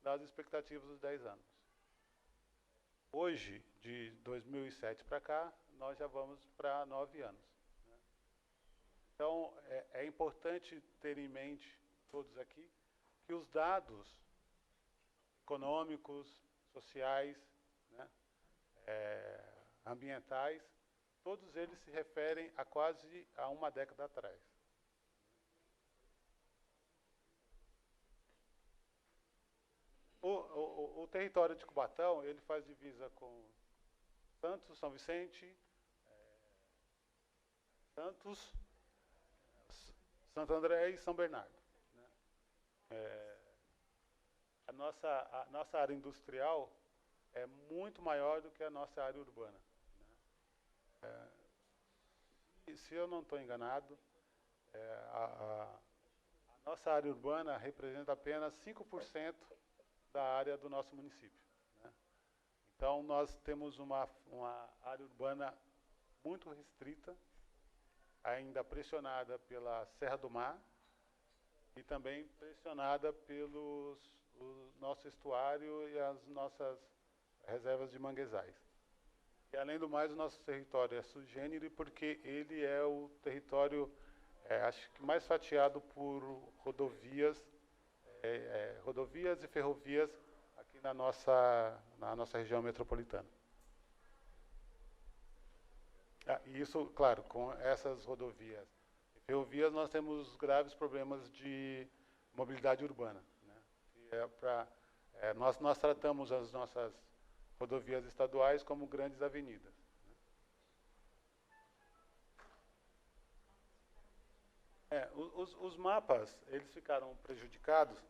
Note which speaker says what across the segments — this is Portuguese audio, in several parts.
Speaker 1: das expectativas dos 10 anos. Hoje, de 2007 para cá, nós já vamos para 9 anos. Né? Então, é importante ter em mente, todos aqui, que os dados econômicos, sociais, né, ambientais, todos eles se referem a quase a uma década atrás. O território de Cubatão, ele faz divisa com Santos, São Vicente, Santos, Santo André e São Bernardo. Né? A nossa área industrial é muito maior do que a nossa área urbana. Né? Se eu não estou enganado, a nossa área urbana representa apenas 5% da área do nosso município. Né? Então, nós temos uma área urbana muito restrita, ainda pressionada pela Serra do Mar e também pressionada pelo nosso estuário e as nossas reservas de manguezais. E, além do mais, o nosso território é sui generis porque ele é o território, acho que mais fatiado por rodovias, rodovias e ferrovias aqui na nossa região metropolitana. E isso, claro, com essas rodovias e ferrovias, nós temos graves problemas de mobilidade urbana. Né? Nós tratamos as nossas rodovias estaduais como grandes avenidas. Os mapas, eles ficaram prejudicados,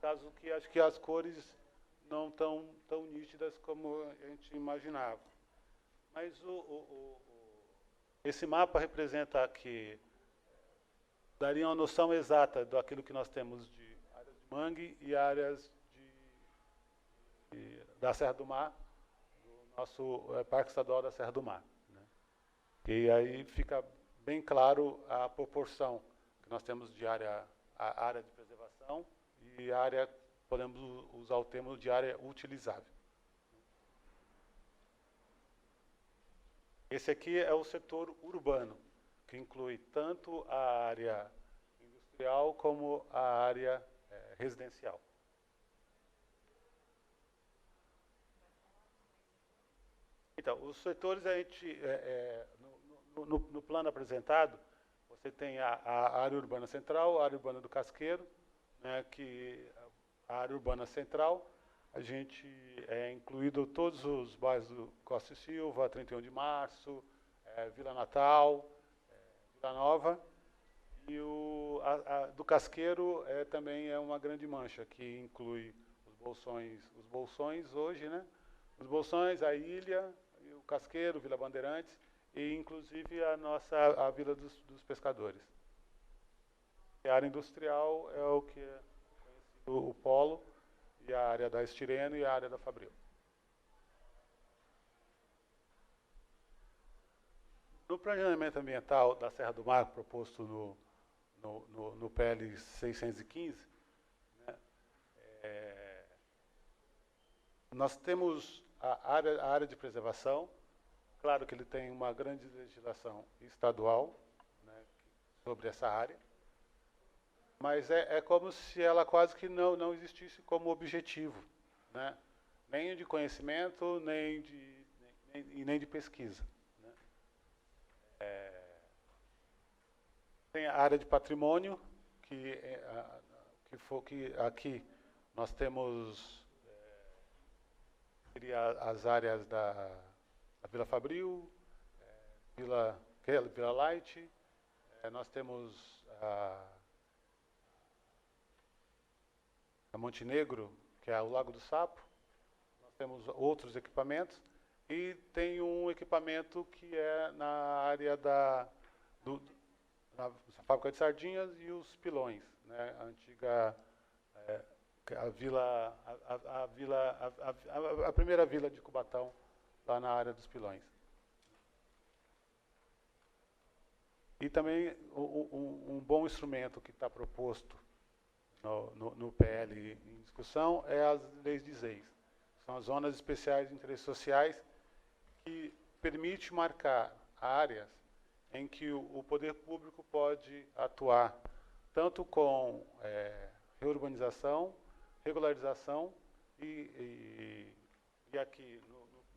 Speaker 1: caso que acho que as cores não tão nítidas como a gente imaginava. Mas esse mapa representa que daria uma noção exata daquilo que nós temos de áreas de mangue e áreas da Serra do Mar, do nosso Parque Estadual da Serra do Mar. Né? E aí fica bem claro a proporção que nós temos de área de preservação e área, podemos usar o termo de área utilizável. Esse aqui é o setor urbano, que inclui tanto a área industrial como a área residencial. Então, os setores, a gente, no plano apresentado, você tem a área urbana central, a área urbana do Casqueiro, né, que a área urbana central, a gente incluído todos os bairros do Costa e Silva, 31 de Março, Vila Natal, Vila Nova, e do Casqueiro também é uma grande mancha, que inclui os bolsões hoje, né? Os bolsões, a ilha, o Casqueiro, Vila Bandeirantes, e inclusive a Vila dos Pescadores. A área industrial é o que é conhecido o Polo, e a área da Estireno e a área da Fabril. No planejamento ambiental da Serra do Mar, proposto no PL 615, né, nós temos a área de preservação. Claro que ele tem uma grande legislação estadual, né, sobre essa área, mas é como se ela quase que não existisse como objetivo, né? Nem de conhecimento, nem de pesquisa. Né? Tem a área de patrimônio, que aqui nós temos seria as áreas da Vila Fabril, Vila Light, nós temos a Montenegro, que é o Lago do Sapo, nós temos outros equipamentos, e tem um equipamento que é na área na fábrica de sardinhas e os pilões, né? A antiga a primeira vila de Cubatão, lá na área dos pilões. E também um bom instrumento que está proposto no PL em discussão é as leis de ZEIS. São as zonas especiais de interesses sociais que permite marcar áreas em que o poder público pode atuar tanto com reurbanização, regularização e aqui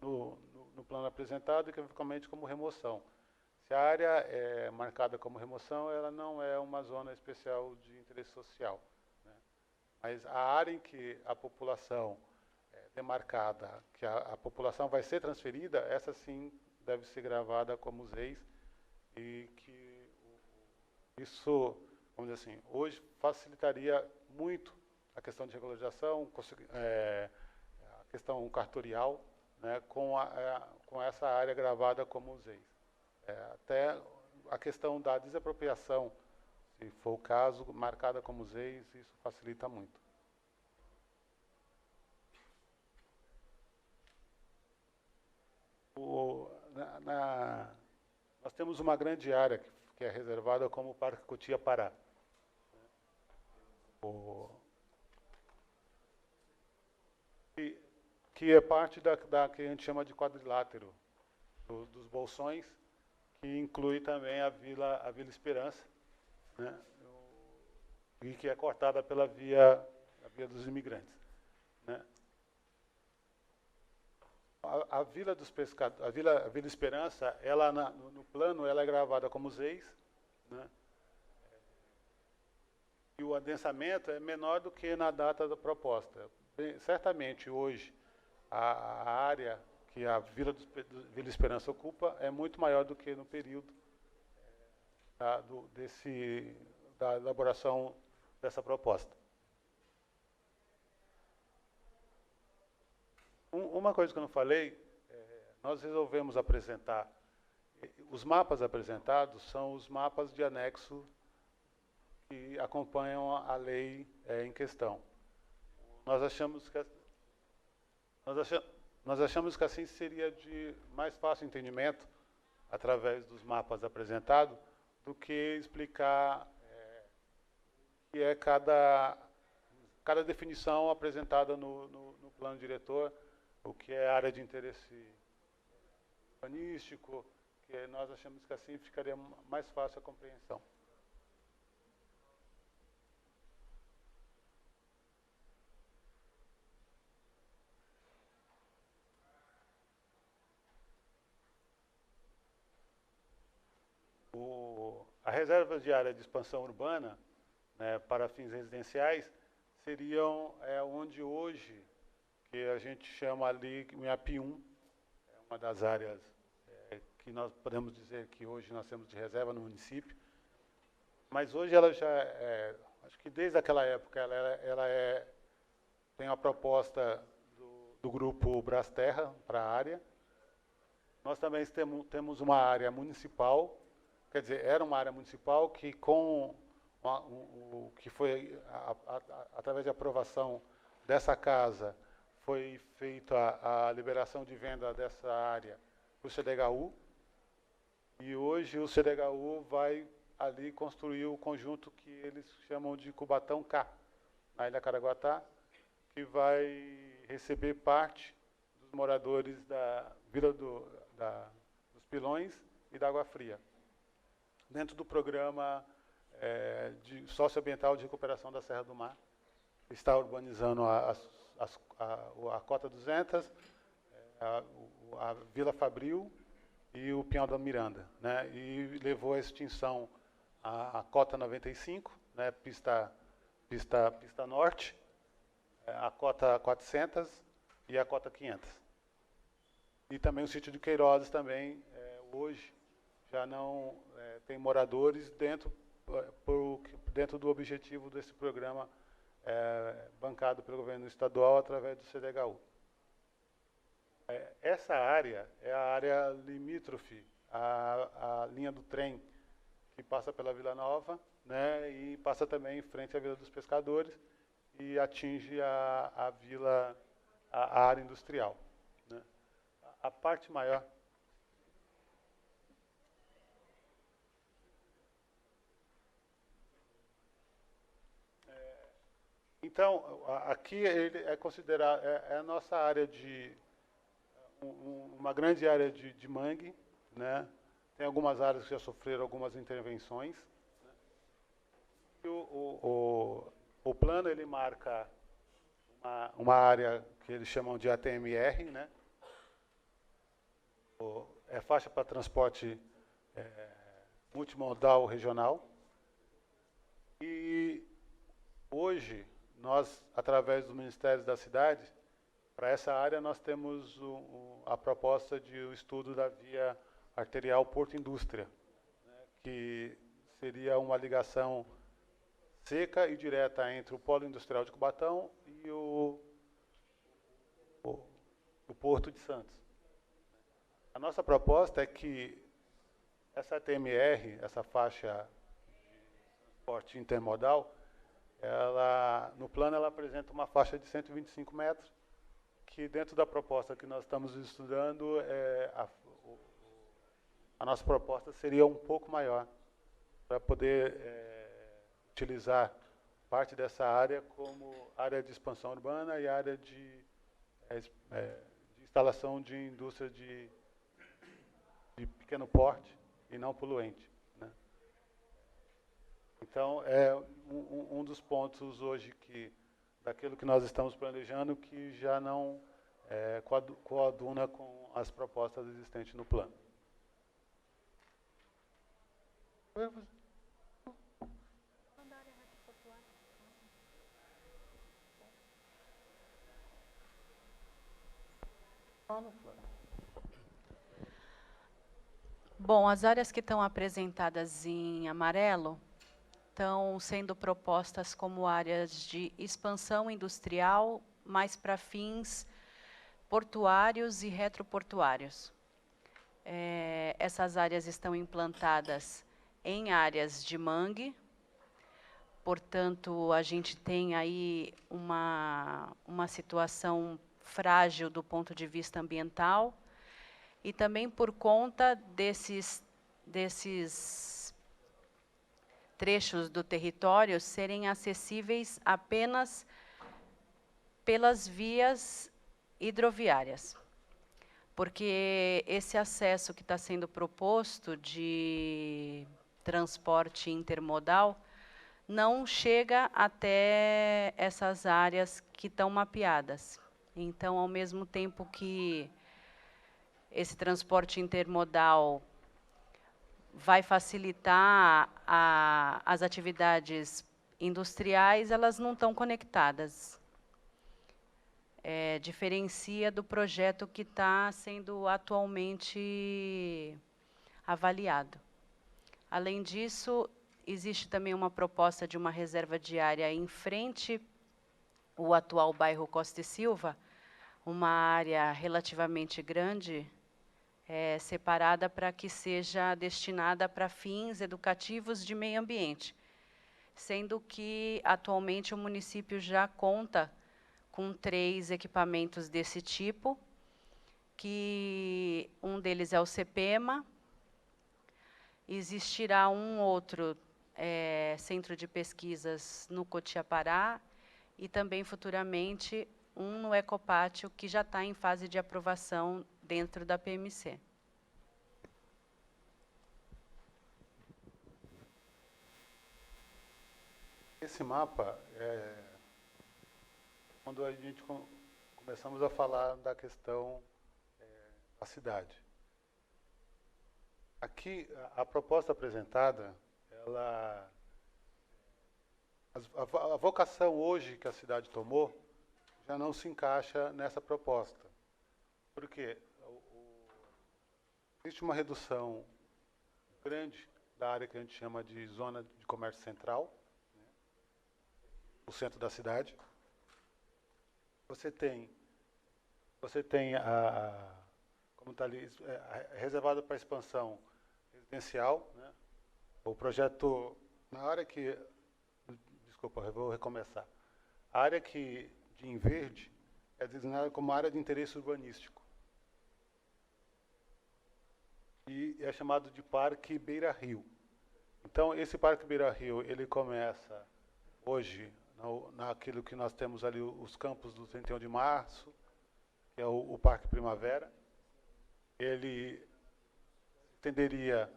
Speaker 1: no plano apresentado, economicamente como remoção. Se a área é marcada como remoção, ela não é uma zona especial de interesse social, né? Mas a área em que a população é demarcada, que a população vai ser transferida, essa sim deve ser gravada como ZEIS e que isso, vamos dizer assim, hoje facilitaria muito a questão de regularização, a questão cartorial, né, com essa área gravada como ZEIS. Até a questão da desapropriação, se for o caso, marcada como ZEIS, isso facilita muito. Nós temos uma grande área que é reservada como Parque Cotia-Pará. Que é parte da que a gente chama de quadrilátero dos Bolsões, que inclui também a Vila Esperança, né, e que é cortada pela via dos imigrantes, né. A Vila dos Pescadores, a Vila Esperança, ela no plano ela é gravada como ZEIS, né, e o adensamento é menor do que na data da proposta. Certamente hoje a área que a Vila Esperança ocupa é muito maior do que no período da elaboração dessa proposta. Uma coisa que eu não falei, nós resolvemos apresentar, os mapas apresentados são os mapas de anexo que acompanham a lei em questão. Nós achamos que assim seria de mais fácil entendimento, através dos mapas apresentados, do que explicar o que é cada definição apresentada no plano diretor, o que é área de interesse urbanístico, que nós achamos que assim ficaria mais fácil a compreensão. A reserva de área de expansão urbana, né, para fins residenciais, seriam onde hoje, que a gente chama ali o IAP1, é uma das áreas que nós podemos dizer que hoje nós temos de reserva no município, mas hoje ela já acho que desde aquela época ela tem uma proposta do grupo Brasterra para a área. Nós também temos uma área municipal, quer dizer, era uma área municipal que que foi, através de aprovação dessa casa, foi feita a liberação de venda dessa área para o CDHU, e hoje o CDHU vai ali construir o conjunto que eles chamam de Cubatão K, na Ilha Caraguatá, que vai receber parte dos moradores da Vila dos Pilões e da Água Fria, dentro do programa de socioambiental de recuperação da Serra do Mar. Está urbanizando a Cota 200, a Vila Fabril e o Pinhal da Miranda, né? E levou à extinção a Cota 95, né? pista Norte, a Cota 400 e a Cota 500. E também o sítio de Queiroz também, hoje, já não tem moradores dentro do objetivo desse programa bancado pelo governo estadual através do CDHU. Essa área é a área limítrofe à linha do trem que passa pela Vila Nova, né, e passa também em frente à Vila dos Pescadores e atinge a área industrial, né. A parte maior... Então, aqui ele é considerado, é a nossa área de, uma grande área de mangue, né? Tem algumas áreas que já sofreram algumas intervenções. E o plano, ele marca uma área que eles chamam de ATMR, né? É faixa para transporte multimodal regional. E hoje, nós, através dos ministérios da cidade, para essa área nós temos a proposta de o estudo da via arterial Porto Indústria, né, que seria uma ligação seca e direta entre o Polo Industrial de Cubatão e o Porto de Santos. A nossa proposta é que essa ATMR, essa faixa de transporte intermodal, no plano ela apresenta uma faixa de 125 metros, que dentro da proposta que nós estamos estudando, a nossa proposta seria um pouco maior, para poder utilizar parte dessa área como área de expansão urbana e área de instalação de indústria de pequeno porte e não poluente, né? Então, é um dos pontos hoje daquilo que nós estamos planejando, que já não coaduna com as propostas existentes no plano.
Speaker 2: Bom, as áreas que estão apresentadas em amarelo estão sendo propostas como áreas de expansão industrial, mais para fins portuários e retroportuários. Essas áreas estão implantadas em áreas de mangue, portanto, a gente tem aí uma situação frágil do ponto de vista ambiental, e também por conta desses trechos do território serem acessíveis apenas pelas vias hidroviárias. Porque esse acesso que está sendo proposto de transporte intermodal não chega até essas áreas que estão mapeadas. Então, ao mesmo tempo que esse transporte intermodal vai facilitar as atividades industriais, elas não estão conectadas. Diferencia do projeto que está sendo atualmente avaliado. Além disso, existe também uma proposta de uma reserva diária em frente ao atual bairro Costa e Silva, uma área relativamente grande, separada para que seja destinada para fins educativos de meio ambiente, sendo que atualmente o município já conta com 3 equipamentos desse tipo, que um deles é o CEPEMA, existirá um outro centro de pesquisas no Cotiapará, e também futuramente um no Ecopátio, que já está em fase de aprovação dentro da PMC.
Speaker 1: Esse mapa, quando a gente começamos a falar da questão da cidade. Aqui, a proposta apresentada, a vocação hoje que a cidade tomou já não se encaixa nessa proposta. Por quê? Existe uma redução grande da área que a gente chama de zona de comércio central, né, o centro da cidade. Você tem como está ali, reservado para expansão residencial, né? O projeto, na área que, desculpa, eu vou recomeçar. A área em verde é designada como área de interesse urbanístico. E é chamado de Parque Beira Rio. Então, esse Parque Beira Rio, ele começa hoje naquilo que nós temos ali, os campos do 31 de março, que é o Parque Primavera. Ele estenderia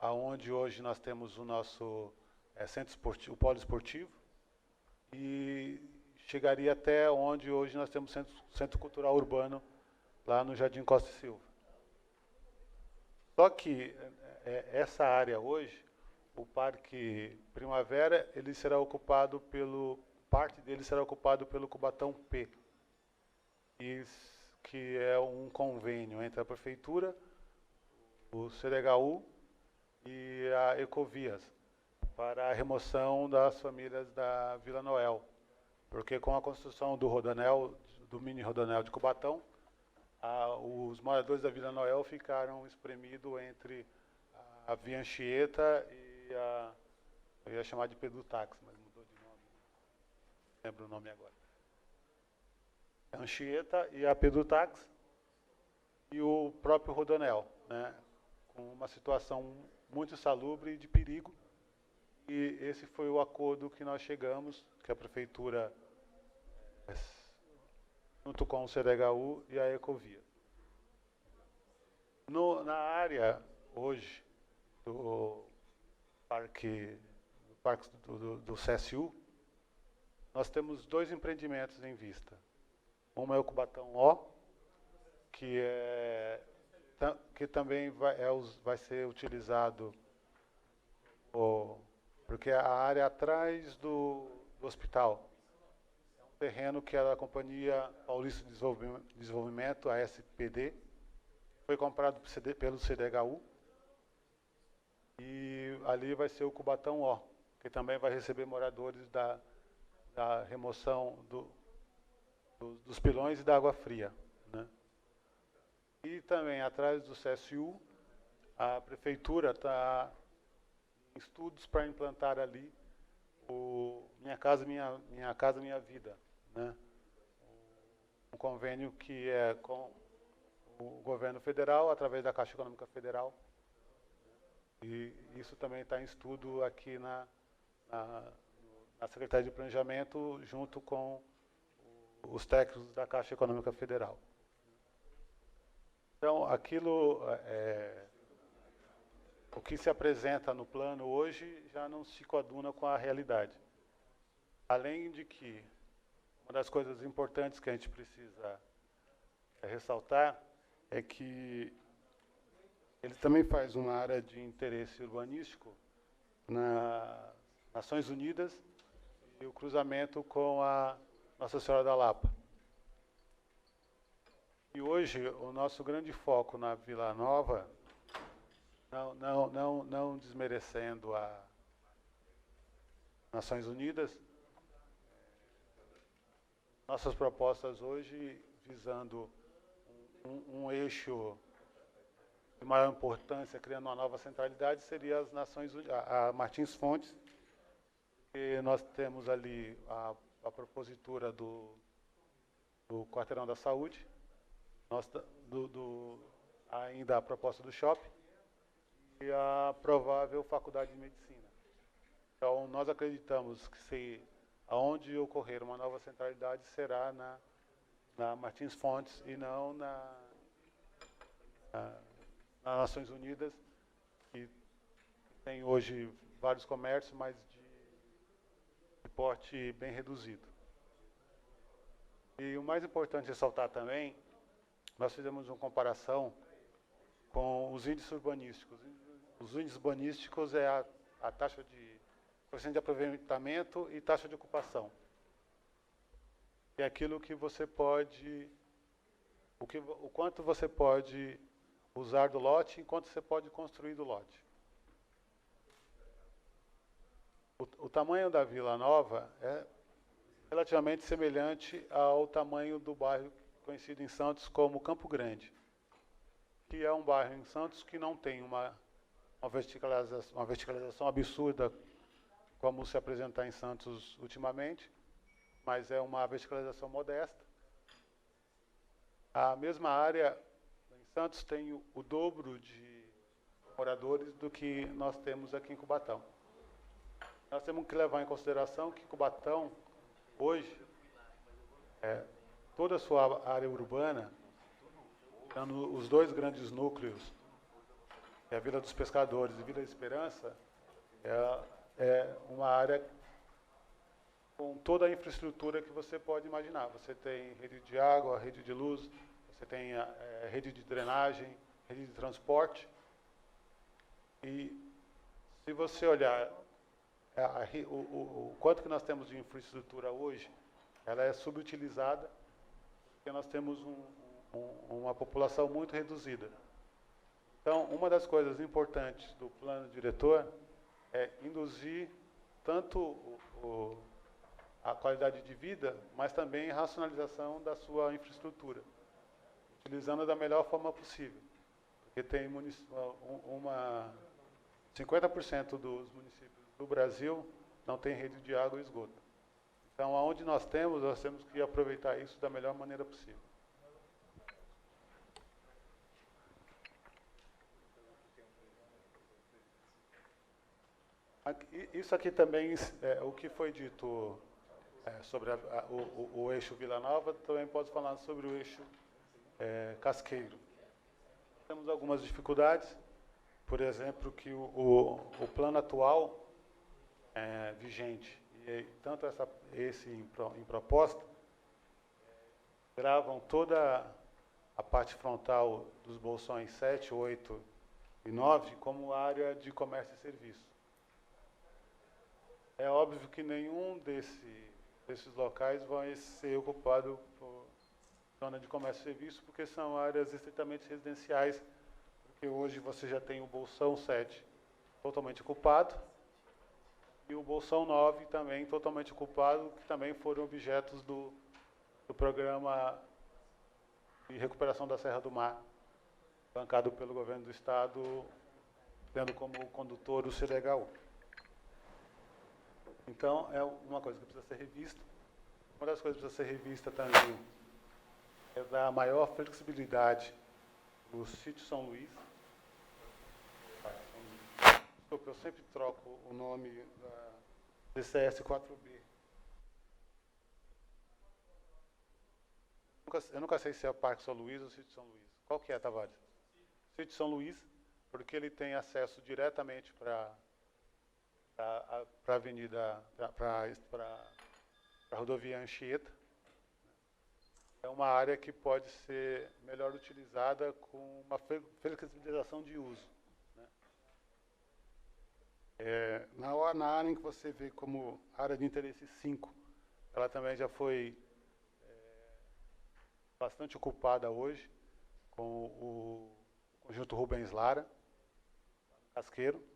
Speaker 1: aonde hoje nós temos o nosso centro esportivo, o polo esportivo, e chegaria até onde hoje nós temos centro cultural urbano, lá no Jardim Costa e Silva. Só que essa área hoje, o Parque Primavera, ele será ocupado parte dele será ocupado pelo Cubatão P, que é um convênio entre a Prefeitura, o CDHU e a Ecovias, para a remoção das famílias da Vila Noel. Porque com a construção do Rodoanel, do mini Rodoanel de Cubatão, os moradores da Vila Noel ficaram espremidos entre a Via Anchieta e eu ia chamar de Pedutax, mas mudou de nome. Não lembro o nome agora. A Anchieta e a Pedutax e o próprio Rodoanel, né, com uma situação muito insalubre e de perigo. E esse foi o acordo que nós chegamos, que a Prefeitura, junto com o CDHU e a Ecovia. Na área, hoje, do parque do CSU, nós temos 2 empreendimentos em vista. Um é o Cubatão O, que também vai ser utilizado porque a área atrás do hospital é um terreno que era a Companhia Paulista de Desenvolvimento, a SPD, foi comprado pelo CDHU, e ali vai ser o Cubatão O, que também vai receber moradores da remoção dos pilões e da água fria, né? E também atrás do CSU, a Prefeitura está em estudos para implantar ali o Minha Casa Minha Vida, né? Um convênio que é com o governo federal, através da Caixa Econômica Federal. E isso também está em estudo aqui na Secretaria de Planejamento, junto com os técnicos da Caixa Econômica Federal. Então, o que se apresenta no plano hoje já não se coaduna com a realidade. Além de que, uma das coisas importantes que a gente precisa ressaltar é que ele também faz uma área de interesse urbanístico nas Nações Unidas e o cruzamento com a Nossa Senhora da Lapa. E hoje, o nosso grande foco na Vila Nova, não desmerecendo a Nações Unidas, nossas propostas hoje visando um eixo de maior importância, criando uma nova centralidade, seria as Nações Unidas, a Martins Fontes, que nós temos ali a propositura do Quarteirão da Saúde, ainda a proposta do shopping e a provável faculdade de medicina. Então, nós acreditamos que aonde ocorrer uma nova centralidade será na Martins Fontes e não nas Nações Unidas, que tem hoje vários comércios, mas de porte bem reduzido. E o mais importante ressaltar também, nós fizemos uma comparação com os índices urbanísticos. Os índices urbanísticos é a taxa de coeficiente de aproveitamento e taxa de ocupação. É aquilo que você pode, o quanto você pode usar do lote, enquanto você pode construir do lote. O tamanho da Vila Nova é relativamente semelhante ao tamanho do bairro conhecido em Santos como Campo Grande, que é um bairro em Santos que não tem uma verticalização absurda como se apresentar em Santos ultimamente, mas é uma verticalização modesta. A mesma área em Santos tem o dobro de moradores do que nós temos aqui em Cubatão. Nós temos que levar em consideração que Cubatão hoje, toda a sua área urbana, dando os dois grandes núcleos, a Vila dos Pescadores e Vila Esperança, é uma área com toda a infraestrutura que você pode imaginar. Você tem rede de água, rede de luz, você tem rede de drenagem, rede de transporte. E se você olhar o quanto que nós temos de infraestrutura hoje, ela é subutilizada, porque nós temos uma população muito reduzida. Então, uma das coisas importantes do plano diretor é induzir tanto a qualidade de vida, mas também a racionalização da sua infraestrutura, utilizando da melhor forma possível. Porque tem 50% dos municípios do Brasil não tem rede de água e esgoto. Então, aonde nós temos que aproveitar isso da melhor maneira possível. Isso aqui também, o que foi dito sobre o eixo Vila Nova, também posso falar sobre o eixo Casqueiro. Temos algumas dificuldades, por exemplo, que o plano atual vigente, e tanto esse em proposta, gravam toda a parte frontal dos bolsões 7, 8 e 9 como área de comércio e serviço. É óbvio que nenhum desses locais vai ser ocupado por zona de comércio e serviço, porque são áreas estritamente residenciais, porque hoje você já tem o bolsão 7 totalmente ocupado e o bolsão 9 também totalmente ocupado, que também foram objetos do programa de recuperação da Serra do Mar, bancado pelo governo do estado, tendo como condutor o CDHU. Então, é uma coisa que precisa ser revista. Uma das coisas que precisa ser revista também é dar maior flexibilidade no sítio São Luís. Desculpa, eu sempre troco o nome da DCS 4B. Eu nunca sei se é o Parque São Luís ou o sítio São Luís. Qual que é, Tavares? Sítio São Luís, porque ele tem acesso diretamente para a avenida, para a rodovia Anchieta. É uma área que pode ser melhor utilizada com uma flexibilização de uso. Né? Na área em que você vê como área de interesse 5, ela também já foi bastante ocupada hoje com o conjunto Rubens Lara, Casqueiro.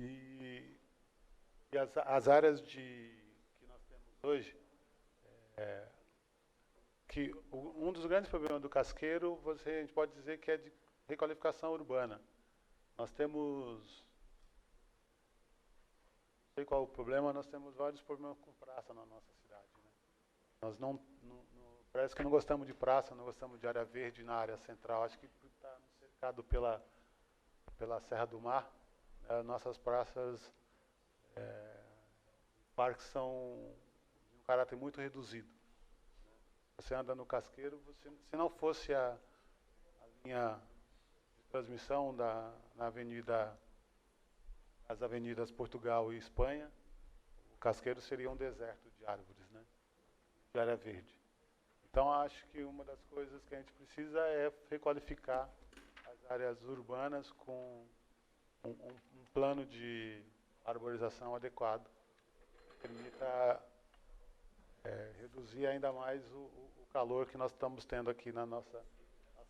Speaker 1: E as áreas que nós temos hoje, que um dos grandes problemas do Casqueiro, a gente pode dizer que é de requalificação urbana. Nós temos, não sei qual o problema, nós temos vários problemas com praça na nossa cidade. Né? Nós parece que não gostamos de praça, não gostamos de área verde na área central. Acho que está cercado pela Serra do Mar. Nossas praças, parques são de um caráter muito reduzido. Você anda no Casqueiro, se não fosse a linha de transmissão na avenida, as avenidas Portugal e Espanha, o Casqueiro seria um deserto de árvores, né? De área verde. Então, acho que uma das coisas que a gente precisa é requalificar as áreas urbanas com um plano de arborização adequado, que permita reduzir ainda mais o calor que nós estamos tendo aqui na nossa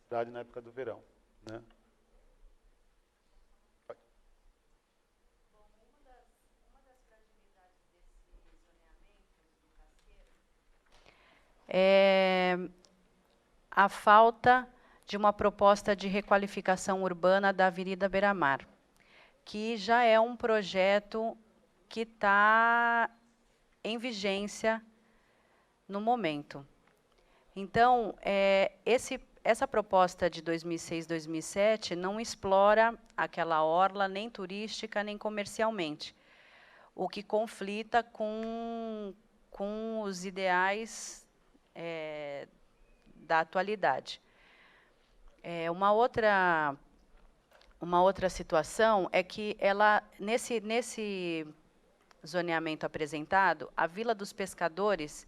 Speaker 1: cidade na época do verão. Né?
Speaker 2: Bom, uma das fragilidades desse zoneamento do Casqueiro é a falta de uma proposta de requalificação urbana da Avenida Beira-Mar, que já é um projeto que está em vigência no momento. Então, essa proposta de 2006-2007 não explora aquela orla nem turística, nem comercialmente. o que conflita com os ideais da atualidade. Uma outra situação é que nesse zoneamento apresentado, a Vila dos Pescadores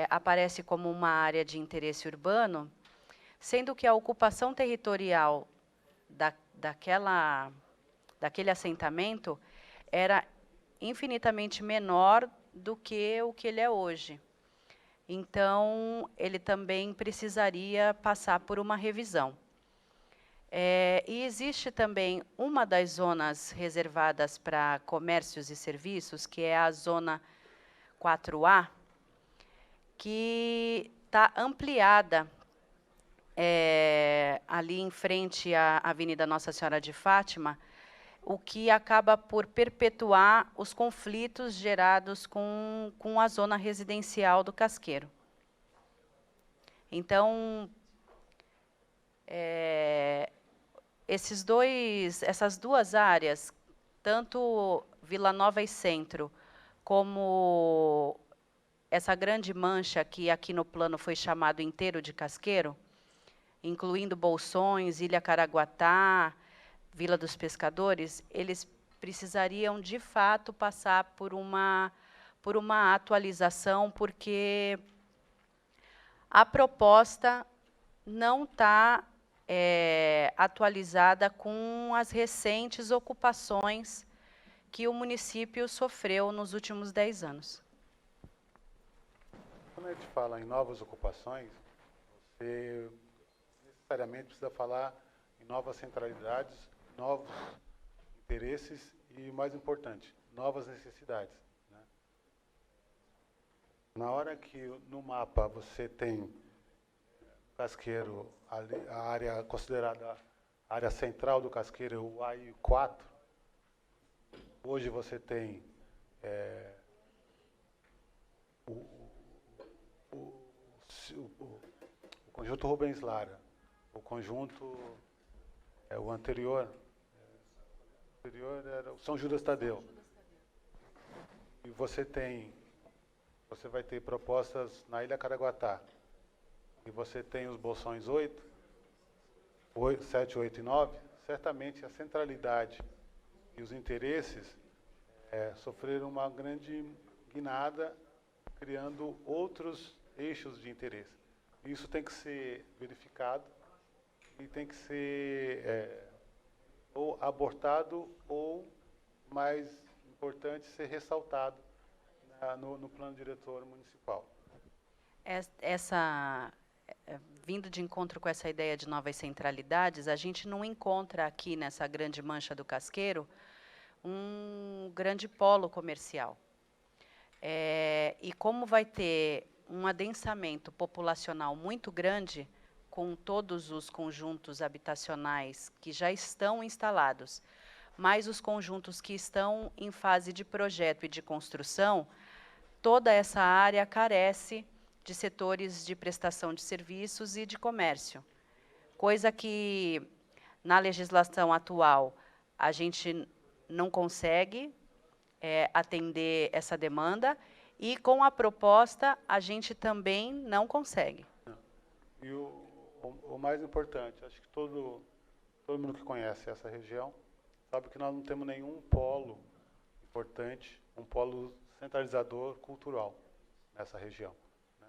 Speaker 2: aparece como uma área de interesse urbano, sendo que a ocupação territorial daquele assentamento era infinitamente menor do que o que ele é hoje. Então, ele também precisaria passar por uma revisão. E existe também uma das zonas reservadas para comércios e serviços, que é a zona 4A, que está ampliada ali em frente à Avenida Nossa Senhora de Fátima, o que acaba por perpetuar os conflitos gerados com a zona residencial do Casqueiro. Então, essas duas áreas, tanto Vila Nova e Centro, como essa grande mancha que aqui no plano foi chamado inteiro de Casqueiro, incluindo Bolsões, Ilha Caraguatá, Vila dos Pescadores, eles precisariam, de fato, passar por uma atualização, porque a proposta não está atualizada com as recentes ocupações que o município sofreu nos últimos 10 anos.
Speaker 1: Quando a gente fala em novas ocupações, você necessariamente precisa falar em novas centralidades, novos interesses e, o mais importante, novas necessidades, né? Na hora que no mapa você tem Casqueiro, a área considerada a área central do Casqueiro, o AI4, hoje você tem o conjunto Rubens Lara, o conjunto, o anterior era o São Judas Tadeu. E você vai ter propostas na Ilha Caraguatá. E você tem os Bolsões 8, 7, 8 e 9, certamente a centralidade e os interesses sofreram uma grande guinada, criando outros eixos de interesse. Isso tem que ser verificado e tem que ser ou abortado ou, mais importante, ser ressaltado no plano diretor municipal.
Speaker 2: Vindo de encontro com essa ideia de novas centralidades, a gente não encontra aqui nessa grande mancha do Casqueiro um grande polo comercial. E como vai ter um adensamento populacional muito grande, com todos os conjuntos habitacionais que já estão instalados, mais os conjuntos que estão em fase de projeto e de construção, toda essa área carece de setores de prestação de serviços e de comércio, coisa que, na legislação atual, a gente não consegue atender essa demanda, e com a proposta a gente também não consegue.
Speaker 1: E o mais importante, acho que todo mundo que conhece essa região sabe que nós não temos nenhum polo importante, um polo centralizador cultural nessa região, né?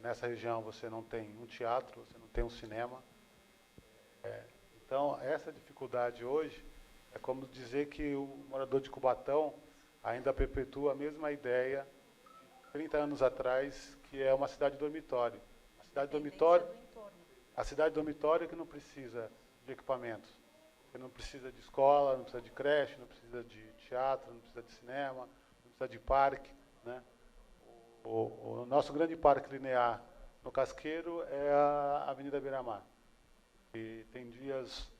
Speaker 1: Nessa região você não tem um teatro, você não tem um cinema. Então, essa dificuldade hoje é como dizer que o morador de Cubatão ainda perpetua a mesma ideia 30 anos atrás, que é uma cidade dormitório. A cidade dormitório que não precisa de equipamentos, que não precisa de escola, não precisa de creche, não precisa de teatro, não precisa de cinema, não precisa de parque, né? O nosso grande parque linear no Casqueiro é a Avenida Beira-Mar. E tem dias,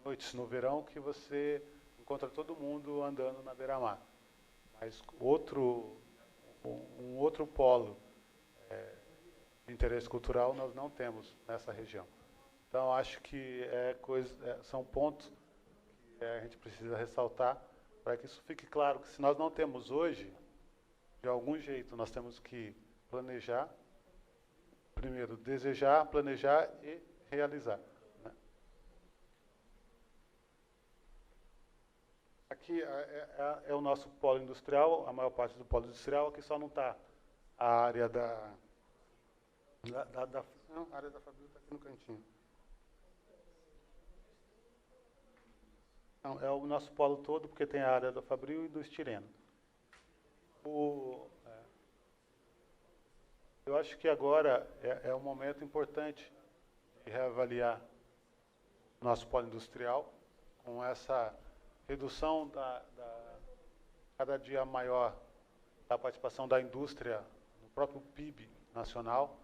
Speaker 1: noites no verão, que você encontra todo mundo andando na Beira-Mar. Mas um outro polo de interesse cultural nós não temos nessa região. Então, acho que são pontos que a gente precisa ressaltar para que isso fique claro, que se nós não temos hoje, de algum jeito nós temos que planejar, primeiro desejar, planejar e realizar. Né? Aqui é o nosso polo industrial, a maior parte do polo industrial, aqui só não está a área não, a área da Fabril está aqui no cantinho. Não, é o nosso polo todo, porque tem a área da Fabril e do estireno. Eu acho que agora é um momento importante de reavaliar o nosso polo industrial, com essa redução cada dia maior da participação da indústria no próprio PIB nacional,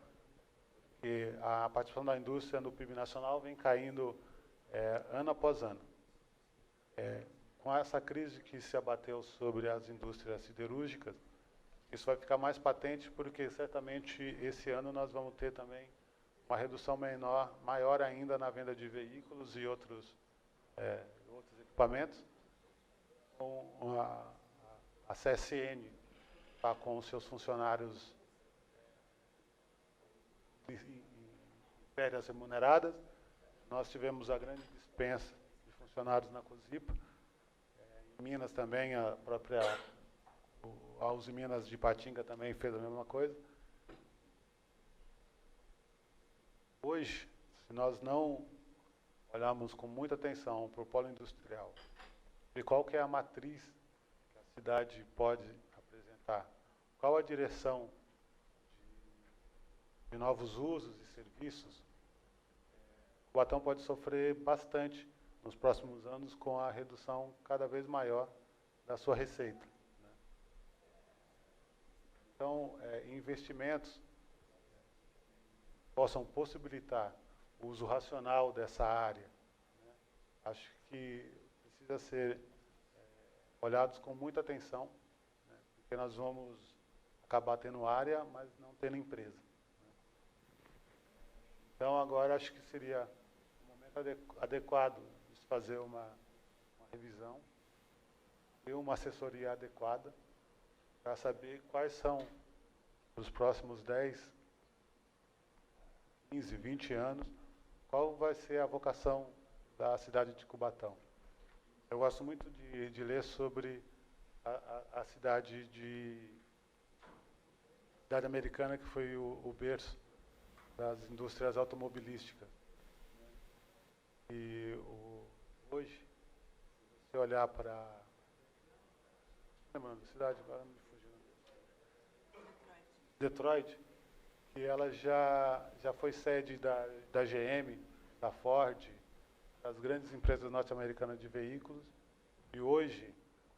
Speaker 1: e a participação da indústria no PIB nacional vem caindo ano após ano. Com essa crise que se abateu sobre as indústrias siderúrgicas, isso vai ficar mais patente, porque certamente esse ano nós vamos ter também uma redução maior ainda na venda de veículos e outros equipamentos. A CSN está com os seus funcionários em férias remuneradas. Nós tivemos a grande dispensa de funcionários na COSIPA. Em Minas também, a Uzi Minas de Ipatinga também fez a mesma coisa. Hoje, se nós não olharmos com muita atenção para o polo industrial, e qual que é a matriz que a cidade pode apresentar, qual a direção de novos usos e serviços, Cubatão pode sofrer bastante nos próximos anos com a redução cada vez maior da sua receita. Né? Então, investimentos possam possibilitar o uso racional dessa área, né? Acho que precisa ser olhados com muita atenção, né? Porque nós vamos acabar tendo área, mas não tendo empresa. Né? Então, agora acho que seria um momento adequado de se fazer uma revisão e uma assessoria adequada para saber quais são os próximos 10, 15, 20 anos, qual vai ser a vocação da cidade de Cubatão. Eu gosto muito de ler sobre a cidade americana, que foi o berço das indústrias automobilísticas. E hoje, se você olhar para... Lembrando, cidade, agora me fugiu. Detroit, que ela já foi sede da GM, da Ford, das grandes empresas norte-americanas de veículos, e hoje,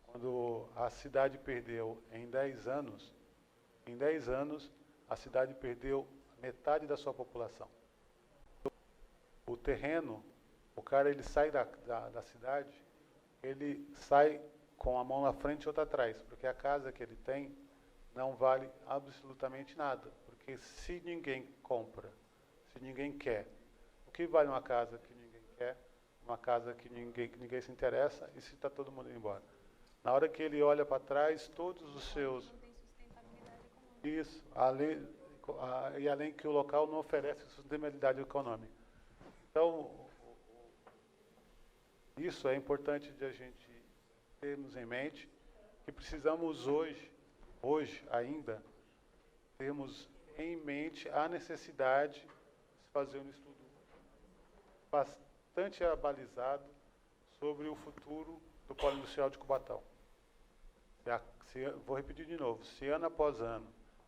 Speaker 1: quando a cidade perdeu em 10 anos, a cidade perdeu metade da sua população. O terreno, o cara ele sai da cidade, ele sai com a mão na frente e outra atrás, porque a casa que ele tem não vale absolutamente nada. Porque se ninguém compra, se ninguém quer, o que vale uma casa que ninguém quer, uma casa que ninguém se interessa, e se está todo mundo indo embora? Na hora que ele olha para trás, todos os seus...
Speaker 2: Não tem sustentabilidade econômica.
Speaker 1: Isso, além que o local não oferece sustentabilidade econômica. Então, isso é importante de a gente termos em mente, que precisamos hoje ainda, termos em mente a necessidade de fazer um estudo bastante abalizado sobre o futuro do polo industrial de Cubatão. Vou repetir de novo, se ano após ano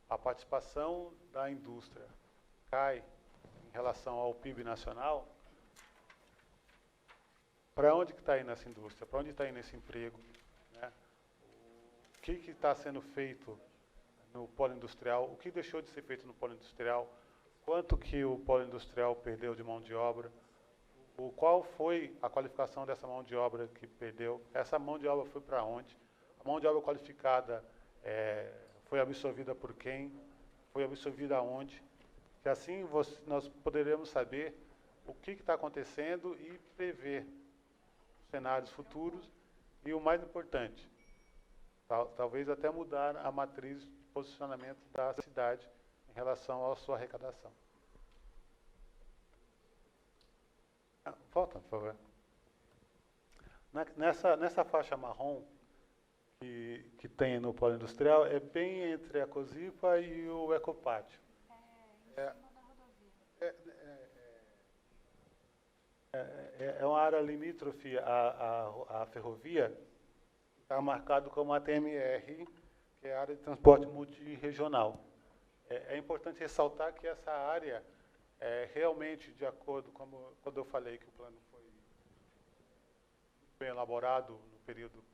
Speaker 1: a participação da indústria cai em relação ao PIB nacional, para onde que está indo essa indústria? Para onde está indo esse emprego? Né? O que está sendo feito no polo industrial? O que deixou de ser feito no polo industrial? Quanto que o polo industrial perdeu de mão de obra? Qual foi a qualificação dessa mão de obra que perdeu? Essa mão de obra foi para onde? A mão de obra qualificada foi absorvida por quem? Foi absorvida aonde? Que assim nós poderemos saber o que está acontecendo e prever cenários futuros e, o mais importante, talvez até mudar a matriz de posicionamento da cidade em relação à sua arrecadação. Volta, por favor. Nessa faixa marrom que tem no polo industrial, é bem entre a Cosipa e o Ecopátio. É uma área limítrofe à ferrovia, está marcado como ATMR, que é a área de transporte multirregional. É importante ressaltar que essa área, realmente, de acordo com quando eu falei que o plano foi bem elaborado no período de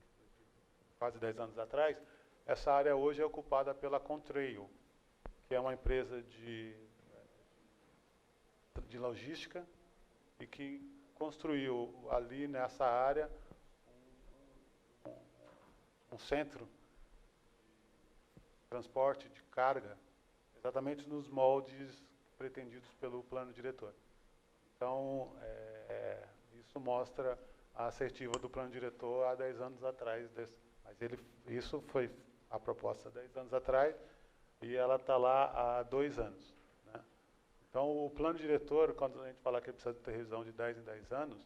Speaker 1: quase 10 anos atrás, essa área hoje é ocupada pela Contrail, que é uma empresa de logística e que construiu ali nessa área um centro de transporte de carga, exatamente nos moldes pretendidos pelo plano diretor. Então, isso mostra a assertiva do plano diretor há 10 anos atrás. Mas isso foi a proposta há 10 anos atrás e ela está lá há 2 anos. Né? Então, o plano diretor, quando a gente fala que precisa ter revisão de 10 em 10 anos,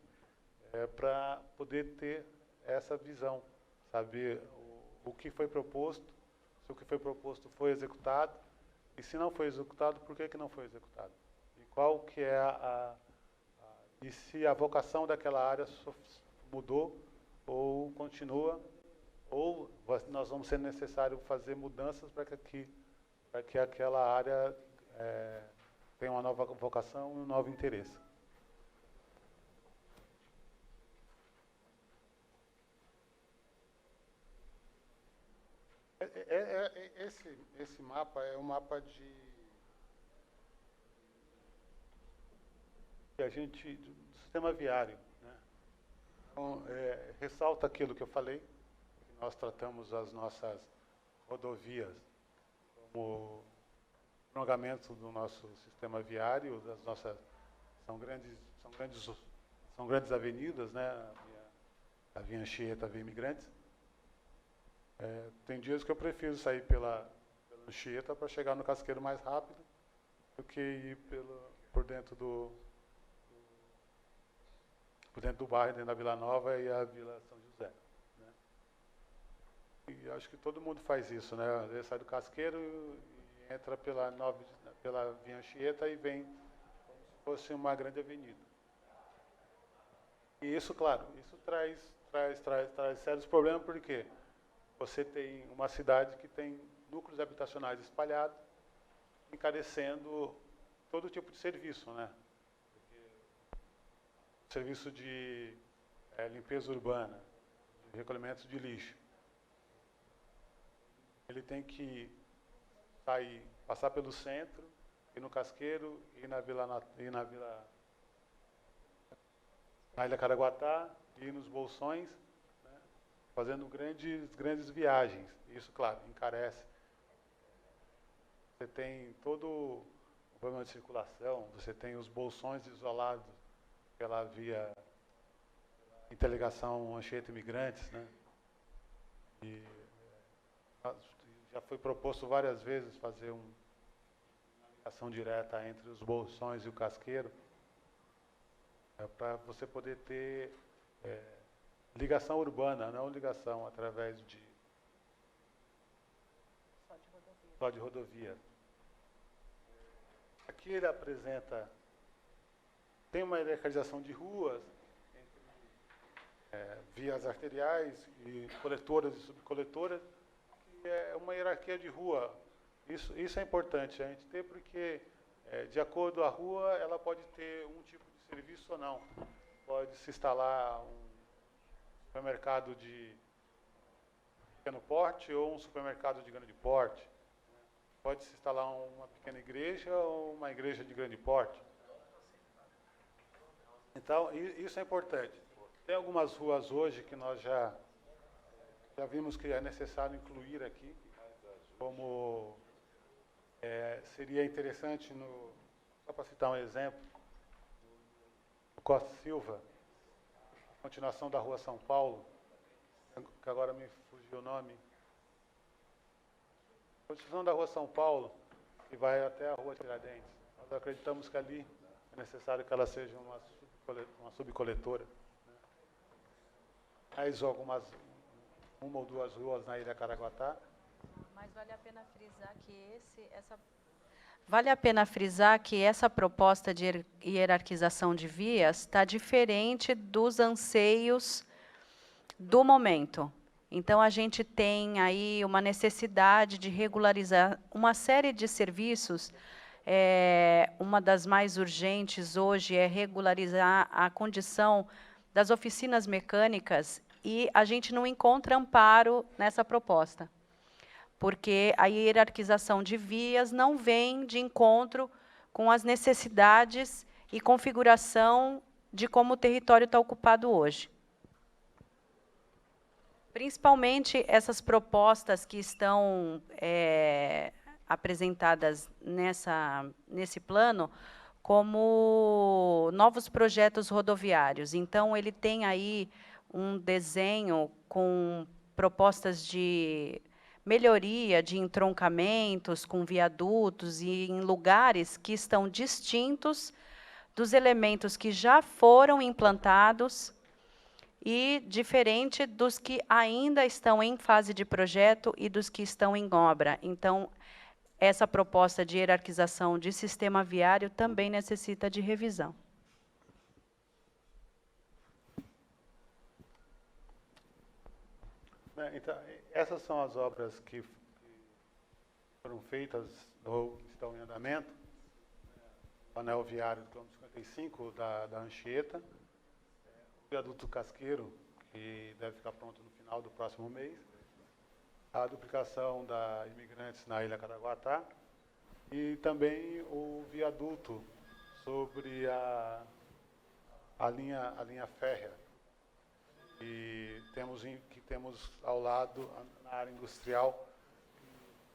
Speaker 1: é para poder ter essa visão, saber o que foi proposto, se o que foi proposto foi executado, e se não foi executado, por que não foi executado? E qual que é e se a vocação daquela área mudou ou continua, ou nós vamos ser necessário fazer mudanças para que aquela área tenha uma nova vocação e um novo interesse. Esse mapa é um mapa do sistema viário, né? Então, ressalta aquilo que eu falei, que nós tratamos as nossas rodovias como prolongamento do nosso sistema viário, são grandes avenidas, né? A Via Anchieta, a Via Imigrantes. Tem dias que eu prefiro sair pela Anchieta para chegar no Casqueiro mais rápido do que ir por dentro do bairro, dentro da Vila Nova e a Vila São José. Né? E acho que todo mundo faz isso, né? Às vezes sai do Casqueiro e entra pela Via Anchieta e vem como se fosse uma grande avenida. E isso, claro, isso traz sérios problemas, porque você tem uma cidade que tem núcleos habitacionais espalhados, encarecendo todo tipo de serviço, né? Serviço de limpeza urbana, de recolhimento de lixo. Ele tem que passar pelo centro, ir no Casqueiro, ir na Ilha Caraguatá, ir nos Bolsões, né, fazendo grandes viagens. Isso, claro, encarece. Você tem todo o problema de circulação, você tem os Bolsões isolados pela via interligação Anchieta Imigrantes, né? E já foi proposto várias vezes fazer uma ligação direta entre os Bolsões e o Casqueiro, para você poder ter ligação urbana, não ligação através só de rodovia. Aqui ele apresenta, tem uma hierarquização de ruas, entre vias arteriais e coletoras e subcoletoras, que é uma hierarquia de rua. Isso é importante a gente ter, porque de acordo com a rua, ela pode ter um tipo de serviço ou não. Pode se instalar um supermercado de pequeno porte ou um supermercado de grande porte. Pode se instalar uma pequena igreja ou uma igreja de grande porte. Então, isso é importante. Tem algumas ruas hoje que nós já vimos que é necessário incluir aqui, como seria interessante, só para citar um exemplo, o Costa Silva, continuação da Rua São Paulo, que agora me fugiu o nome. Continuação da Rua São Paulo, que vai até a Rua Tiradentes. Nós acreditamos que ali é necessário que ela seja uma subcoletora. Né? Mais uma ou duas ruas na Ilha Caraguatá.
Speaker 2: Mas vale a pena frisar que essa proposta de hierarquização de vias está diferente dos anseios do momento. Então, a gente tem aí uma necessidade de regularizar uma série de serviços. Uma das mais urgentes hoje é regularizar a condição das oficinas mecânicas, e a gente não encontra amparo nessa proposta, porque a hierarquização de vias não vem de encontro com as necessidades e configuração de como o território está ocupado hoje. Principalmente essas propostas que estão apresentadas nesse plano como novos projetos rodoviários. Então, ele tem aí um desenho com propostas de melhoria de entroncamentos com viadutos e em lugares que estão distintos dos elementos que já foram implantados e diferente dos que ainda estão em fase de projeto e dos que estão em obra. Então, essa proposta de hierarquização de sistema viário também necessita de revisão.
Speaker 1: Então, essas são as obras que foram feitas ou estão em andamento. O anel viário do quilômetro 55 da Anchieta, o viaduto Casqueiro, que deve ficar pronto no final do próximo mês, a duplicação da Imigrantes na Ilha Caraguatá e também o viaduto sobre a linha férrea. E temos ao lado, na área industrial,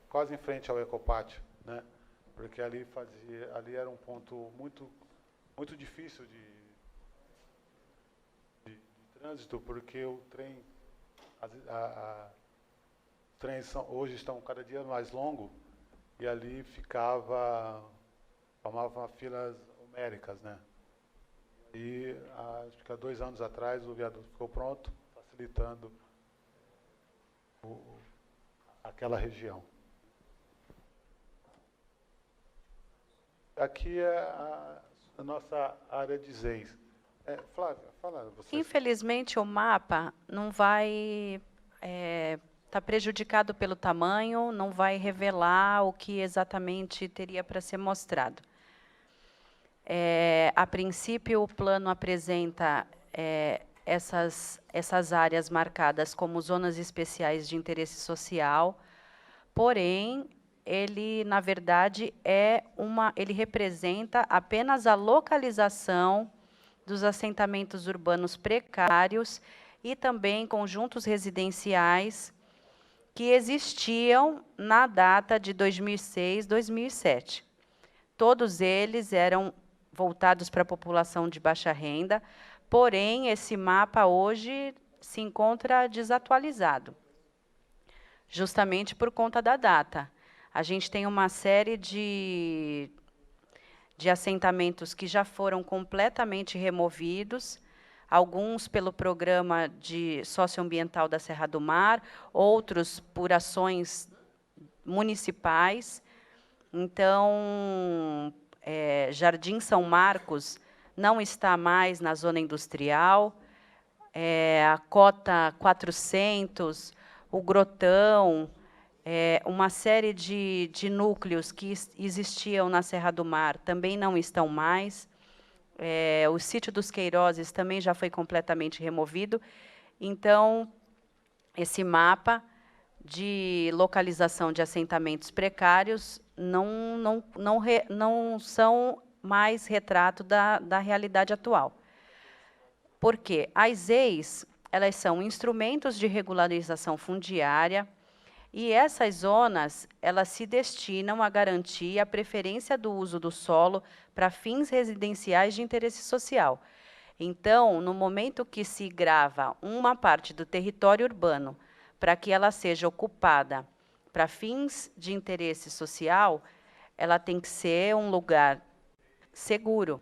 Speaker 1: quase em frente ao Ecopátio, né? Porque ali era um ponto muito difícil de trânsito, porque o trem, os trens hoje estão cada dia mais longos, e ali formavam filas homéricas, né? E acho que há 2 anos atrás o viaduto ficou pronto, facilitando aquela região. Aqui é a nossa área de ZEIS. Flávia, fala você.
Speaker 2: Infelizmente, o mapa não vai estar prejudicado pelo tamanho, não vai revelar o que exatamente teria para ser mostrado. A princípio, o plano apresenta essas áreas marcadas como zonas especiais de interesse social, porém, ele, na verdade, ele representa apenas a localização dos assentamentos urbanos precários e também conjuntos residenciais que existiam na data de 2006, 2007. Todos eles eram voltados para a população de baixa renda, porém, esse mapa hoje se encontra desatualizado, justamente por conta da data. A gente tem uma série de assentamentos que já foram completamente removidos, alguns pelo programa socioambiental da Serra do Mar, outros por ações municipais. Então, Jardim São Marcos não está mais na zona industrial, a Cota 400, o Grotão, uma série de núcleos que existiam na Serra do Mar também não estão mais. O sítio dos Queirozes também já foi completamente removido. Então, esse mapa de localização de assentamentos precários não são mais retrato da realidade atual. Por quê? As ZEIs, elas são instrumentos de regularização fundiária, e essas zonas, elas se destinam a garantir a preferência do uso do solo para fins residenciais de interesse social. Então, no momento que se grava uma parte do território urbano para que ela seja ocupada para fins de interesse social, ela tem que ser um lugar seguro.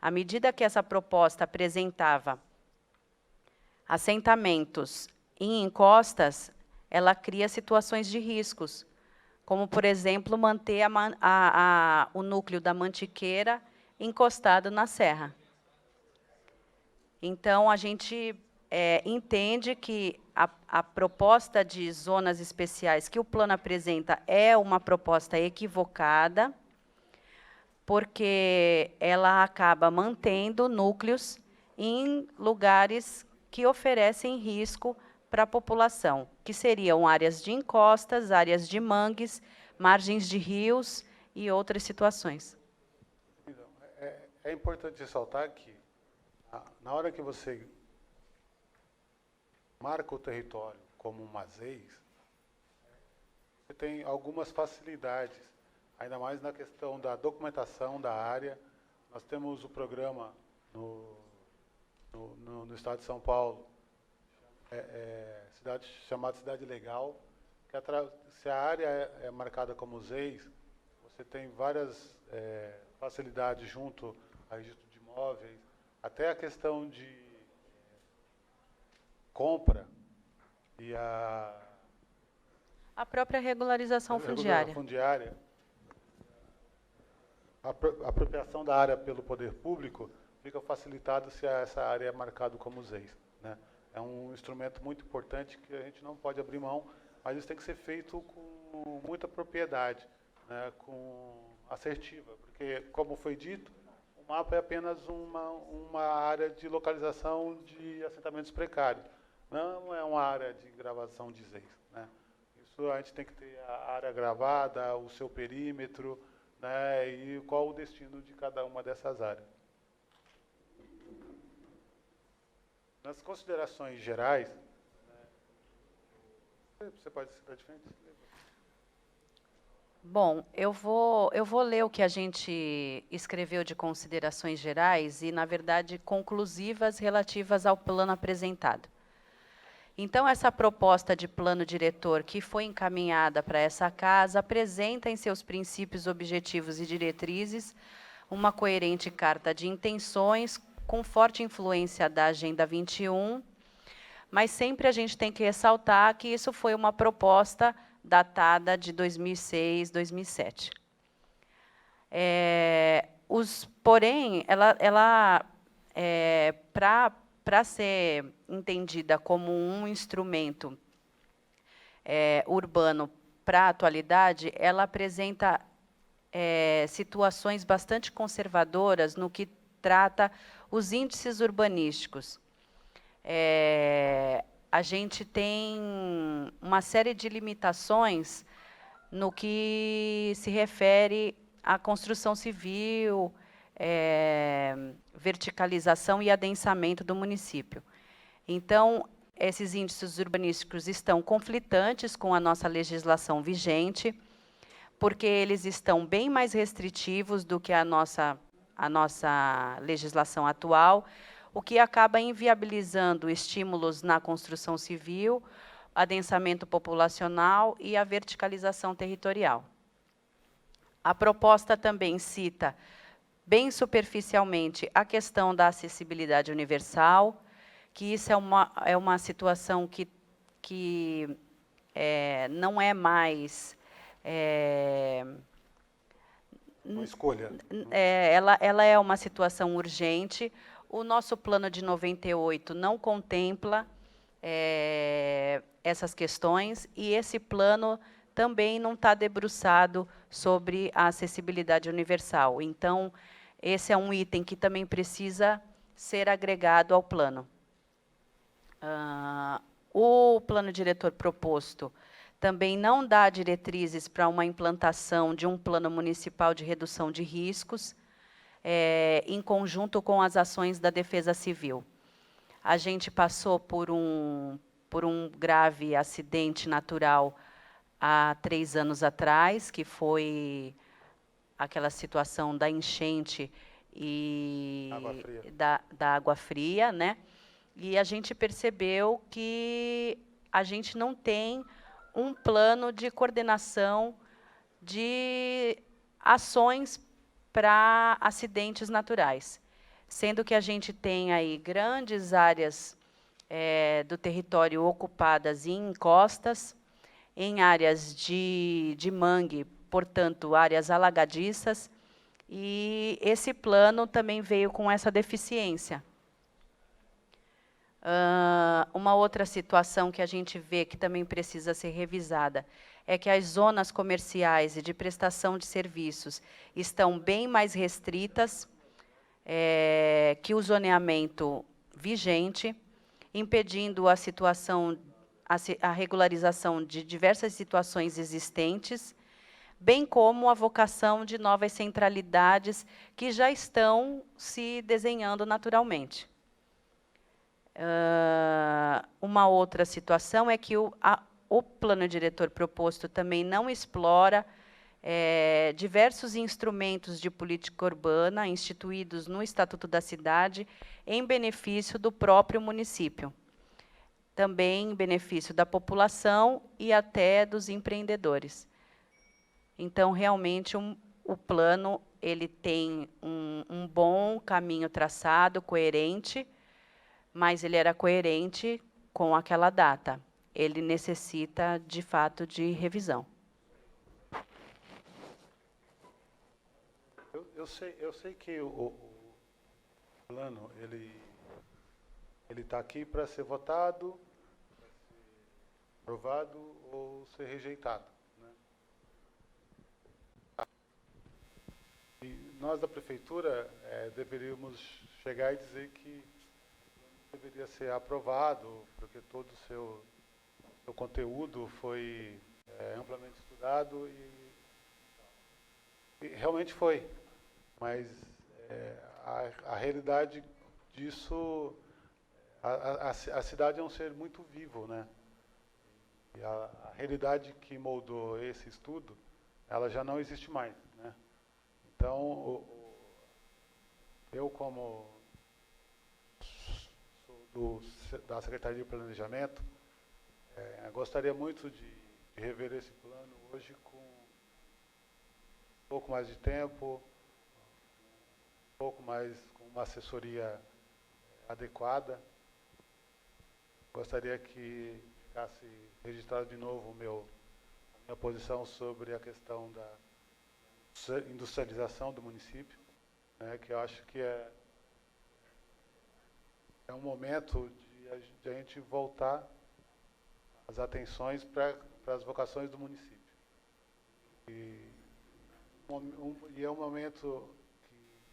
Speaker 2: À medida que essa proposta apresentava assentamentos em encostas, ela cria situações de riscos, como, por exemplo, manter o núcleo da Mantiqueira encostado na serra. Então, a gente entende que a proposta de zonas especiais que o plano apresenta é uma proposta equivocada, porque ela acaba mantendo núcleos em lugares que oferecem risco para a população, que seriam áreas de encostas, áreas de mangues, margens de rios e outras situações.
Speaker 1: Então, é importante ressaltar que, na hora que você marca o território como uma ZEIS, você tem algumas facilidades, ainda mais na questão da documentação da área. Nós temos o programa no estado de São Paulo, chamado Cidade Legal, que se a área é marcada como ZEIS, você tem várias facilidades junto ao registro de imóveis, até a questão de compra e a
Speaker 2: própria regularização fundiária.
Speaker 1: A apropriação da área pelo poder público fica facilitada se essa área é marcada como ZEIS, né? É um instrumento muito importante que a gente não pode abrir mão, mas isso tem que ser feito com muita propriedade, né, com assertiva, porque, como foi dito, o mapa é apenas uma área de localização de assentamentos precários, não é uma área de gravação de ZEIS, né? Isso a gente tem que ter a área gravada, o seu perímetro, né, e qual o destino de cada uma dessas áreas. Nas considerações gerais, você pode citar de frente?
Speaker 2: Bom, eu vou ler o que a gente escreveu de considerações gerais e, na verdade, conclusivas relativas ao plano apresentado. Então, essa proposta de plano diretor que foi encaminhada para essa casa apresenta em seus princípios, objetivos e diretrizes uma coerente carta de intenções com forte influência da Agenda 21, mas sempre a gente tem que ressaltar que isso foi uma proposta datada de 2006, 2007. Porém, para ser entendida como um instrumento urbano para a atualidade, ela apresenta situações bastante conservadoras no que trata os índices urbanísticos. A gente tem uma série de limitações no que se refere à construção civil, verticalização e adensamento do município. Então, esses índices urbanísticos estão conflitantes com a nossa legislação vigente, porque eles estão bem mais restritivos do que a nossa legislação atual, o que acaba inviabilizando estímulos na construção civil, adensamento populacional e a verticalização territorial. A proposta também cita, bem superficialmente, a questão da acessibilidade universal, que isso é uma situação que não é mais...
Speaker 1: uma escolha.
Speaker 2: Ela é uma situação urgente. O nosso plano de 98 não contempla essas questões, e esse plano também não está debruçado sobre a acessibilidade universal. Então, esse é um item que também precisa ser agregado ao plano. O plano diretor proposto também não dá diretrizes para uma implantação de um plano municipal de redução de riscos, em conjunto com as ações da Defesa Civil. A gente passou por um grave acidente natural há 3 anos atrás, que foi aquela situação da enchente e
Speaker 1: Água fria.
Speaker 2: da água fria, né? E a gente percebeu que a gente não tem um plano de coordenação de ações para acidentes naturais, sendo que a gente tem aí grandes áreas do território ocupadas em encostas, em áreas de mangue, portanto, áreas alagadiças, e esse plano também veio com essa deficiência. Uma outra situação que a gente vê que também precisa ser revisada é que as zonas comerciais e de prestação de serviços estão bem mais restritas que o zoneamento vigente, impedindo a regularização de diversas situações existentes, bem como a vocação de novas centralidades que já estão se desenhando naturalmente. Uma outra situação é que o plano diretor proposto também não explora diversos instrumentos de política urbana instituídos no Estatuto da Cidade em benefício do próprio município, também em benefício da população e até dos empreendedores. Então, realmente, o plano ele tem um bom caminho traçado, coerente, mas ele era coerente com aquela data. Ele necessita, de fato, de revisão.
Speaker 1: Eu sei que o plano ele está aqui para ser votado, para ser aprovado ou ser rejeitado, né? E nós da prefeitura deveríamos chegar e dizer que deveria ser aprovado, porque todo o seu conteúdo foi amplamente estudado e realmente foi. Mas a realidade disso, a cidade é um ser muito vivo, né? E a realidade que moldou esse estudo, ela já não existe mais, né? Então, eu como da Secretaria de Planejamento, gostaria muito de rever esse plano hoje com um pouco mais de tempo, um pouco mais com uma assessoria adequada. Gostaria que ficasse registrado de novo a minha posição sobre a questão da industrialização do município, né, que eu acho que é um momento de a gente voltar as atenções para as vocações do município. E é um momento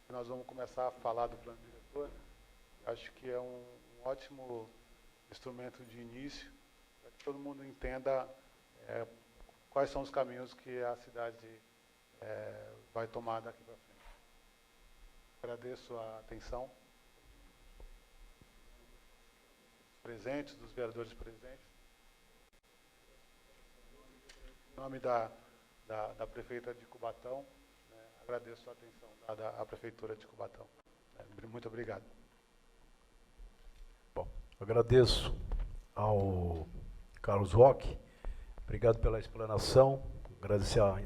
Speaker 1: que nós vamos começar a falar do plano diretor. Acho que é um ótimo instrumento de início para que todo mundo entenda quais são os caminhos que a cidade vai tomar daqui para frente. Agradeço a atenção presentes, dos vereadores presentes. Em nome da prefeita de Cubatão, agradeço a atenção dada à prefeitura de Cubatão. Muito obrigado.
Speaker 3: Bom, agradeço ao Carlos Roque, obrigado pela explanação, agradecer à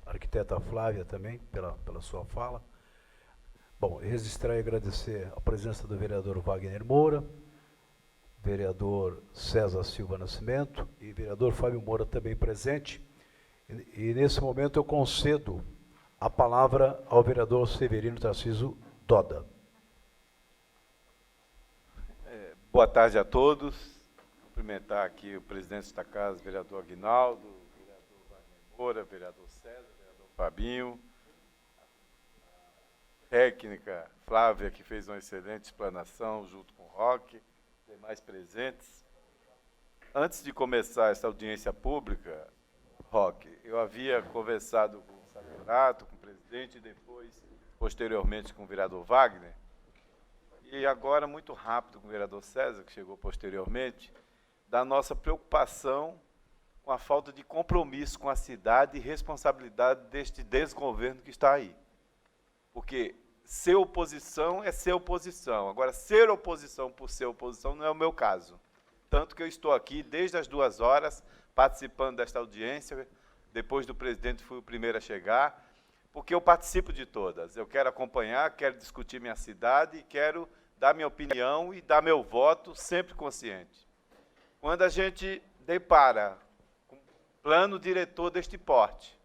Speaker 3: arquiteta Flávia também pela sua fala. Bom, registrar e agradecer a presença do vereador Wagner Moura, vereador César Silva Nascimento e vereador Fábio Moura também presente. E nesse momento eu concedo a palavra ao vereador Severino Tarcísio Doda.
Speaker 4: Boa tarde a todos. Cumprimentar aqui o presidente da casa, vereador Aguinaldo, vereador Wagner Moura, vereador César, vereador Fabinho, a técnica Flávia, que fez uma excelente explanação junto com o Roque, demais presentes. Antes de começar essa audiência pública, Roque, eu havia conversado com o Sagrato, com o presidente, e depois, posteriormente, com o vereador Wagner, e agora, muito rápido, com o vereador César, que chegou posteriormente, da nossa preocupação com a falta de compromisso com a cidade e responsabilidade deste desgoverno que está aí. Porque ser oposição é ser oposição. Agora, ser oposição por ser oposição não é o meu caso. Tanto que eu estou aqui desde as 2 horas, participando desta audiência. Depois do presidente, fui o primeiro a chegar, porque eu participo de todas. Eu quero acompanhar, quero discutir minha cidade e quero dar minha opinião e dar meu voto sempre consciente. Quando a gente depara com um plano diretor deste porte,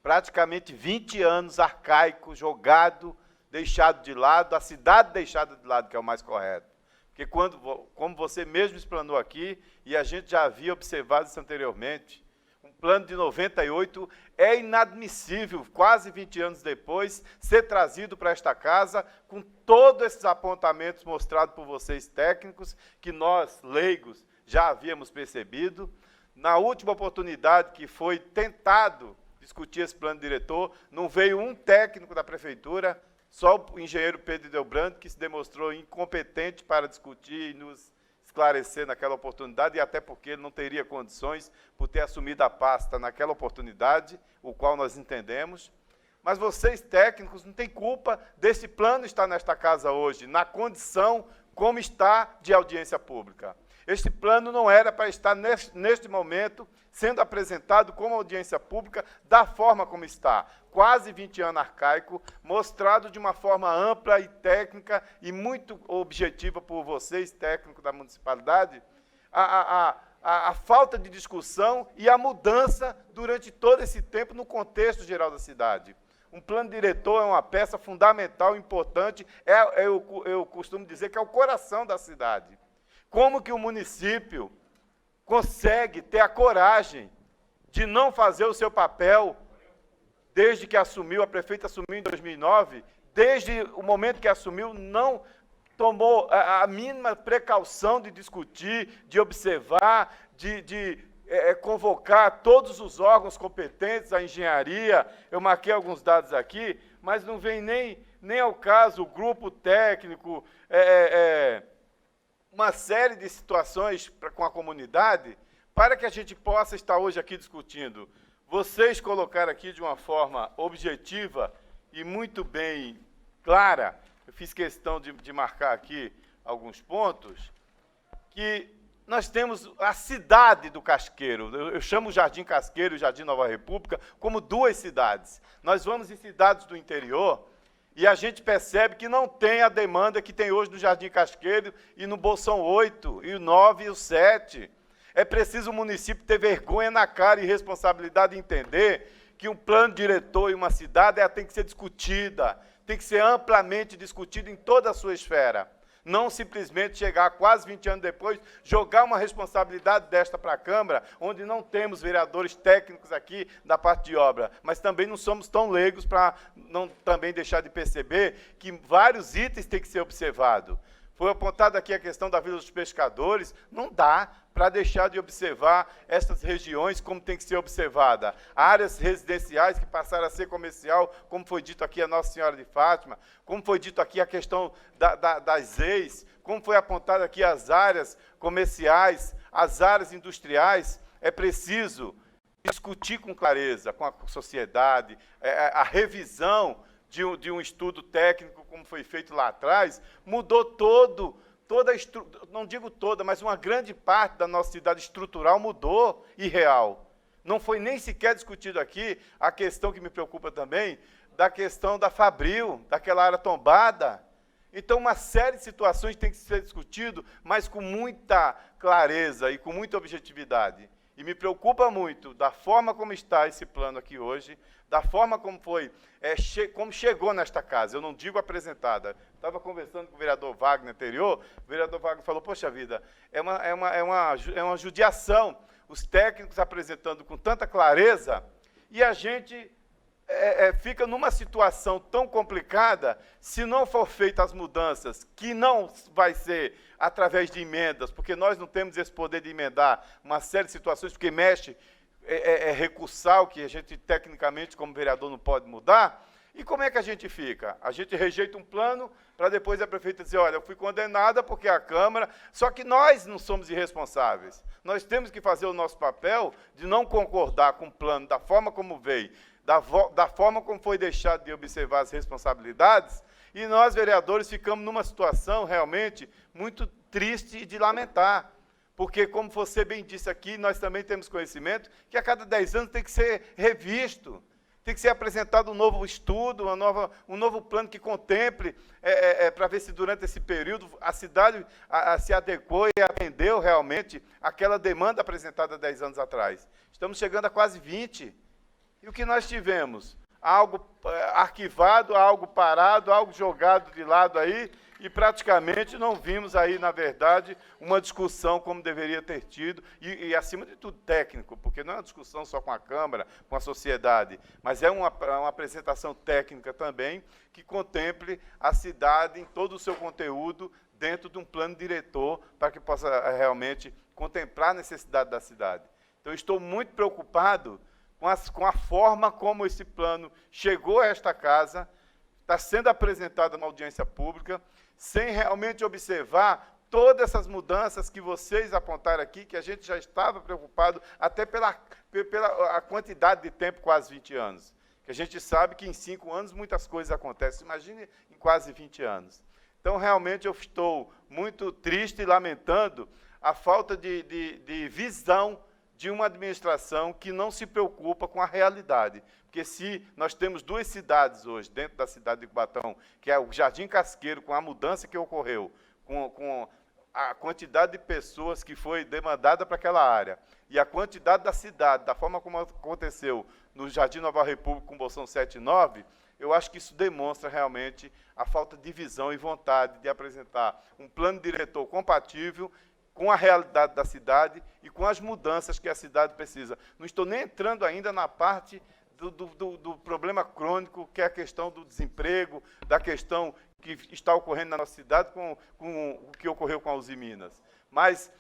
Speaker 4: praticamente 20 anos arcaico, jogado, deixado de lado, a cidade deixada de lado, que é o mais correto. Porque, como você mesmo explanou aqui, e a gente já havia observado isso anteriormente, um plano de 98 é inadmissível, quase 20 anos depois, ser trazido para esta casa com todos esses apontamentos mostrados por vocês técnicos, que nós, leigos, já havíamos percebido. Na última oportunidade que foi tentado discutir esse plano diretor, não veio um técnico da prefeitura, só o engenheiro Pedro Delbrando, que se demonstrou incompetente para discutir e nos esclarecer naquela oportunidade, e até porque ele não teria condições por ter assumido a pasta naquela oportunidade, o qual nós entendemos. Mas vocês, técnicos, não têm culpa desse plano estar nesta casa hoje, na condição como está de audiência pública. Este plano não era para estar, neste momento, sendo apresentado como audiência pública da forma como está. Quase 20 anos arcaico, mostrado de uma forma ampla e técnica e muito objetiva por vocês, técnicos da municipalidade, a falta de discussão e a mudança durante todo esse tempo no contexto geral da cidade. Um plano diretor é uma peça fundamental, importante, eu costumo dizer que é o coração da cidade. Como que o município consegue ter a coragem de não fazer o seu papel desde que assumiu, a prefeita assumiu em 2009, desde o momento que assumiu, não tomou a mínima precaução de discutir, de observar, de convocar todos os órgãos competentes, a engenharia, eu marquei alguns dados aqui, mas não vem nem ao caso o grupo técnico, uma série de situações com a comunidade, para que a gente possa estar hoje aqui discutindo. Vocês colocaram aqui de uma forma objetiva e muito bem clara, eu fiz questão de marcar aqui alguns pontos, que nós temos a cidade do Casqueiro, eu chamo o Jardim Casqueiro e o Jardim Nova República como 2 cidades. Nós vamos em cidades do interior, e a gente percebe que não tem a demanda que tem hoje no Jardim Casqueiro e no Bolsão 8, e o 9 e o 7. É preciso o município ter vergonha na cara e responsabilidade de entender que um plano diretor em uma cidade tem que ser discutida, tem que ser amplamente discutida em toda a sua esfera. Não simplesmente chegar quase 20 anos depois, jogar uma responsabilidade desta para a Câmara, onde não temos vereadores técnicos aqui da parte de obra, mas também não somos tão leigos para não também deixar de perceber que vários itens têm que ser observados. Foi apontada aqui a questão da Vila dos Pescadores, não dá para deixar de observar essas regiões como tem que ser observada. Áreas residenciais que passaram a ser comercial, como foi dito aqui a Nossa Senhora de Fátima, como foi dito aqui a questão das EIs, como foi apontada aqui as áreas comerciais, as áreas industriais. É preciso discutir com clareza com a sociedade, a revisão de um estudo técnico, como foi feito lá atrás, mudou toda a estrutura, não digo toda, mas uma grande parte da nossa cidade estrutural mudou e real. Não foi nem sequer discutido aqui a questão que me preocupa também, da questão da Fabril, daquela área tombada. Então, uma série de situações tem que ser discutido, mas com muita clareza e com muita objetividade. E me preocupa muito da forma como está esse plano aqui hoje, da forma como foi, como chegou nesta casa. Eu não digo apresentada. Estava conversando com o vereador Wagner anterior, o vereador Wagner falou, poxa vida, é uma judiação, os técnicos apresentando com tanta clareza, e a gente fica numa situação tão complicada, se não for feitas as mudanças, que não vai ser através de emendas, porque nós não temos esse poder de emendar uma série de situações, porque mexe, recursar o que a gente, tecnicamente, como vereador, não pode mudar. E como é que a gente fica? A gente rejeita um plano para depois a prefeita dizer, olha, eu fui condenada porque a Câmara... Só que nós não somos irresponsáveis. Nós temos que fazer o nosso papel de não concordar com o plano da forma como veio, da forma como foi deixado de observar as responsabilidades, E nós, vereadores, ficamos numa situação realmente muito triste e de lamentar. Porque, como você bem disse aqui, nós também temos conhecimento que a cada 10 anos tem que ser revisto, tem que ser apresentado um novo estudo, um novo plano que contemple, para ver se durante esse período a cidade se adequou e atendeu realmente aquela demanda apresentada 10 anos atrás. Estamos chegando a quase 20. E o que nós tivemos? Algo arquivado, algo parado, algo jogado de lado aí, e praticamente não vimos aí, na verdade, uma discussão como deveria ter tido, e acima de tudo, técnico, porque não é uma discussão só com a Câmara, com a sociedade, mas é uma apresentação técnica também, que contemple a cidade em todo o seu conteúdo, dentro de um plano diretor, para que possa realmente contemplar a necessidade da cidade. Então, estou muito preocupado com a forma como esse plano chegou a esta casa, está sendo apresentado na audiência pública, sem realmente observar todas essas mudanças que vocês apontaram aqui, que a gente já estava preocupado, até pela a quantidade de tempo, quase 20 anos. Que a gente sabe que em 5 anos muitas coisas acontecem, imagine em quase 20 anos. Então, realmente, eu estou muito triste e lamentando a falta de visão de uma administração que não se preocupa com a realidade. Porque se nós temos 2 cidades hoje, dentro da cidade de Cubatão, que é o Jardim Casqueiro, com a mudança que ocorreu, com a quantidade de pessoas que foi demandada para aquela área, e a quantidade da cidade, da forma como aconteceu no Jardim Nova República com o Bolsão 7/9, eu acho que isso demonstra realmente a falta de visão e vontade de apresentar um plano diretor compatível com a realidade da cidade e com as mudanças que a cidade precisa. Não estou nem entrando ainda na parte do problema crônico, que é a questão do desemprego, da questão que está ocorrendo na nossa cidade com o que ocorreu com a Uzi Minas. Mas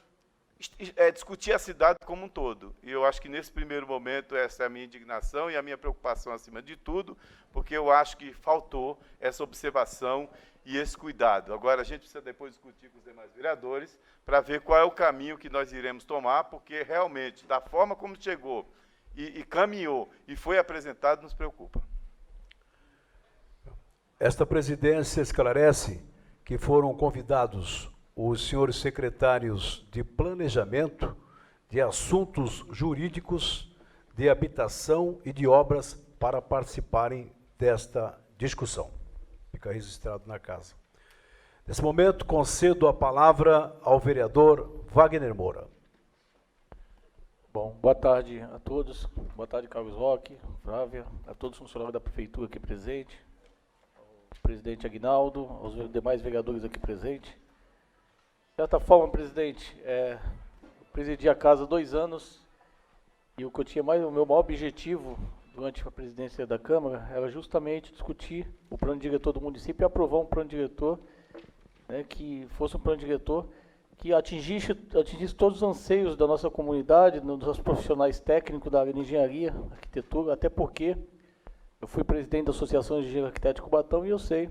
Speaker 4: discutir a cidade como um todo. E eu acho que, nesse primeiro momento, essa é a minha indignação e a minha preocupação acima de tudo, porque eu acho que faltou essa observação e esse cuidado. Agora, a gente precisa depois discutir com os demais vereadores para ver qual é o caminho que nós iremos tomar, porque, realmente, da forma como chegou e caminhou e foi apresentado, nos preocupa.
Speaker 3: Esta presidência esclarece que foram convidados os senhores secretários de Planejamento, de Assuntos Jurídicos, de Habitação e de Obras para participarem desta discussão. Fica registrado na casa. Nesse momento, concedo a palavra ao vereador Wagner Moura.
Speaker 5: Bom, boa tarde a todos. Boa tarde, Carlos Roque, Flávia, a todos os funcionários da Prefeitura aqui presentes, ao presidente Aguinaldo, aos demais vereadores aqui presentes. De certa forma, presidente, eu presidi a casa há 2 anos e o que eu tinha o meu maior objetivo durante a presidência da Câmara era justamente discutir o plano diretor do município e aprovar um plano diretor, né, que fosse um plano diretor que atingisse todos os anseios da nossa comunidade, dos profissionais técnicos da área de engenharia, arquitetura, até porque eu fui presidente da Associação de Engenharia Arquiteto de Cubatão e eu sei,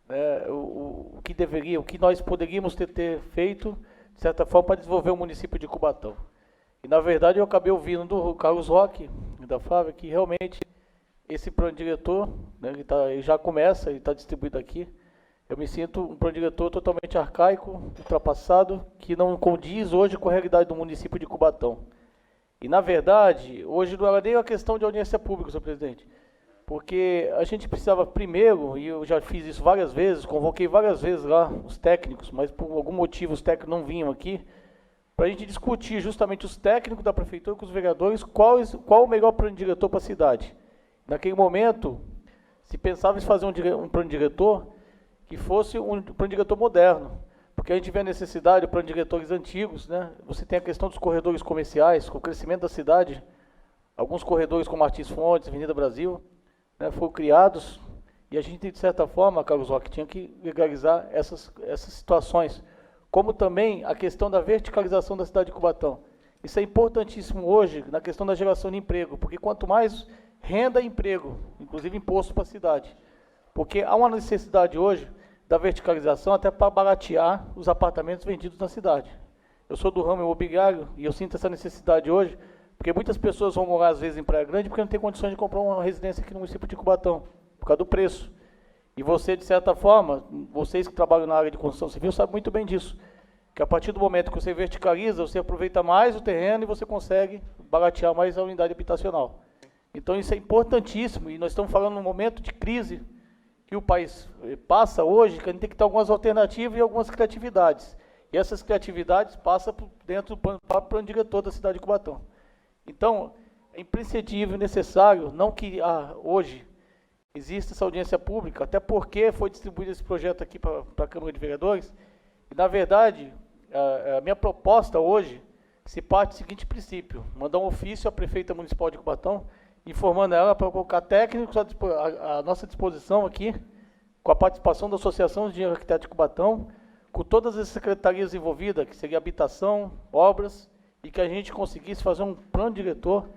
Speaker 5: né, o que nós poderíamos ter feito, de certa forma, para desenvolver o município de Cubatão. E, na verdade, eu acabei ouvindo do Carlos Roque e da Flávia que realmente esse plano diretor, né, ele já começa, ele está distribuído aqui. Eu me sinto um plano diretor totalmente arcaico, ultrapassado, que não condiz hoje com a realidade do município de Cubatão. E, na verdade, hoje não era nem uma questão de audiência pública, senhor presidente, porque a gente precisava primeiro, e eu já fiz isso várias vezes, convoquei várias vezes lá os técnicos, mas por algum motivo os técnicos não vinham aqui, para a gente discutir justamente os técnicos da prefeitura com os vereadores, qual o melhor plano diretor para a cidade. Naquele momento, se pensava em fazer um plano diretor que fosse um plano diretor moderno, porque a gente vê a necessidade de plano diretores antigos, né? Você tem a questão dos corredores comerciais, com o crescimento da cidade, alguns corredores como Martins Fontes, Avenida Brasil, né, foram criados, e a gente, de certa forma, Carlos Roque, tinha que legalizar essas situações, como também a questão da verticalização da cidade de Cubatão. Isso é importantíssimo hoje na questão da geração de emprego, porque quanto mais renda e emprego, inclusive imposto para a cidade, porque há uma necessidade hoje da verticalização até para baratear os apartamentos vendidos na cidade. Eu sou do ramo imobiliário e eu sinto essa necessidade hoje, porque muitas pessoas vão morar, às vezes, em Praia Grande porque não tem condições de comprar uma residência aqui no município de Cubatão, por causa do preço. E você, de certa forma, vocês que trabalham na área de construção civil sabem muito bem disso, que a partir do momento que você verticaliza, você aproveita mais o terreno e você consegue baratear mais a unidade habitacional. Então isso é importantíssimo, e nós estamos falando num momento de crise que o país passa hoje, que a gente tem que ter algumas alternativas e algumas criatividades. E essas criatividades passam dentro do plano diretor da cidade de Cubatão. Então, é imprescindível e necessário, não que hoje exista essa audiência pública, até porque foi distribuído esse projeto aqui para a Câmara de Vereadores, e, na verdade, a minha proposta hoje se parte do seguinte princípio: mandar um ofício à Prefeita Municipal de Cubatão, informando ela para colocar técnicos à nossa disposição aqui, com a participação da Associação de Engenheiros Arquitetos de Cubatão, com todas as secretarias envolvidas, que seria habitação, obras, e que a gente conseguisse fazer um plano diretor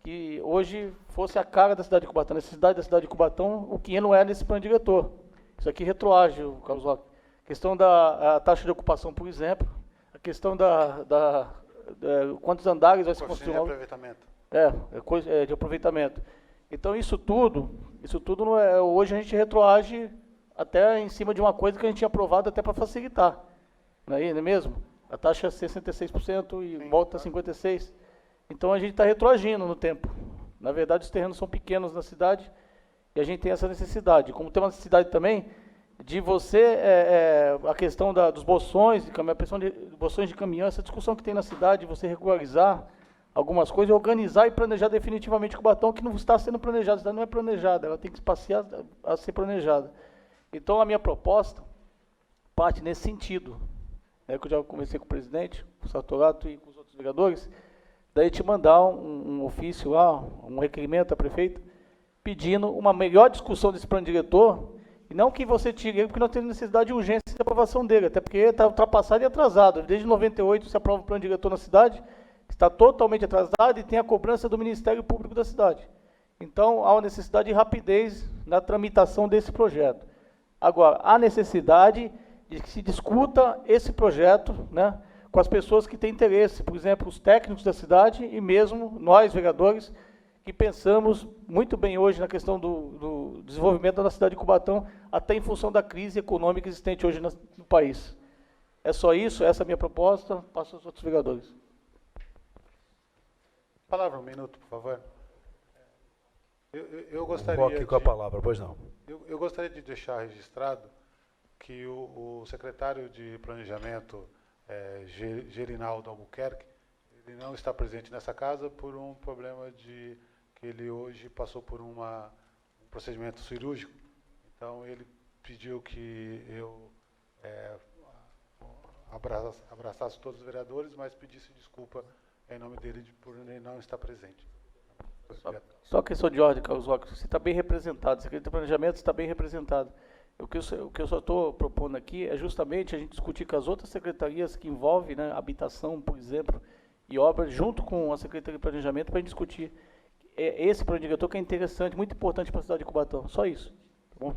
Speaker 5: que hoje fosse a cara da cidade de Cubatão, a necessidade da cidade de Cubatão, o que não é nesse plano diretor. Isso aqui retroage, Carlos Roque. A questão da taxa de ocupação, por exemplo, a questão quantos andares vai se construir.
Speaker 1: De aproveitamento.
Speaker 5: De aproveitamento. Então, isso tudo não é, hoje a gente retroage até em cima de uma coisa que a gente tinha aprovado até para facilitar. Não é mesmo? A taxa é 66% e volta a 56%. Então, a gente está retroagindo no tempo. Na verdade, os terrenos são pequenos na cidade e a gente tem essa necessidade. Como tem uma necessidade também de você, a questão dos bolsões, a pressão de bolsões de caminhão, essa discussão que tem na cidade, você regularizar algumas coisas, organizar e planejar definitivamente Cubatão, que não está sendo planejada, a cidade não é planejada, ela tem que passear a ser planejada. Então, a minha proposta parte nesse sentido, que eu já conversei com o presidente, com o Sartorato e com os outros vereadores, daí te mandar um ofício lá, um requerimento à prefeita, pedindo uma melhor discussão desse plano diretor, e não que você tire ele, porque nós temos necessidade de urgência de aprovação dele, até porque está ultrapassado e atrasado. Desde 98 se aprova o plano diretor na cidade, está totalmente atrasado e tem a cobrança do Ministério Público da cidade. Então, há uma necessidade de rapidez na tramitação desse projeto. Agora, há necessidade de que se discuta esse projeto, com as pessoas que têm interesse, por exemplo, os técnicos da cidade e mesmo nós, vereadores, que pensamos muito bem hoje na questão do desenvolvimento da cidade de Cubatão, até em função da crise econômica existente hoje no país. É só isso, essa é a minha proposta, passo aos outros vereadores.
Speaker 1: Palavra, um minuto, por favor. Eu gostaria
Speaker 3: Roque com a palavra, pois não.
Speaker 1: Eu gostaria de deixar registrado que o secretário de Planejamento, Gerinaldo Albuquerque, ele não está presente nessa casa por um problema que ele hoje passou por um procedimento cirúrgico. Então, ele pediu que eu abraçasse todos os vereadores, mas pedisse desculpa em nome dele por ele não estar presente.
Speaker 5: Só questão de ordem, Carlos Roque, você está bem representado, o secretário de Planejamento está bem representado. O que eu só estou propondo aqui é justamente a gente discutir com as outras secretarias que envolvem, habitação, por exemplo, e obras, junto com a Secretaria de Planejamento, para a gente discutir esse plano diretor que é interessante, muito importante para a cidade de Cubatão. Só isso. Tá bom?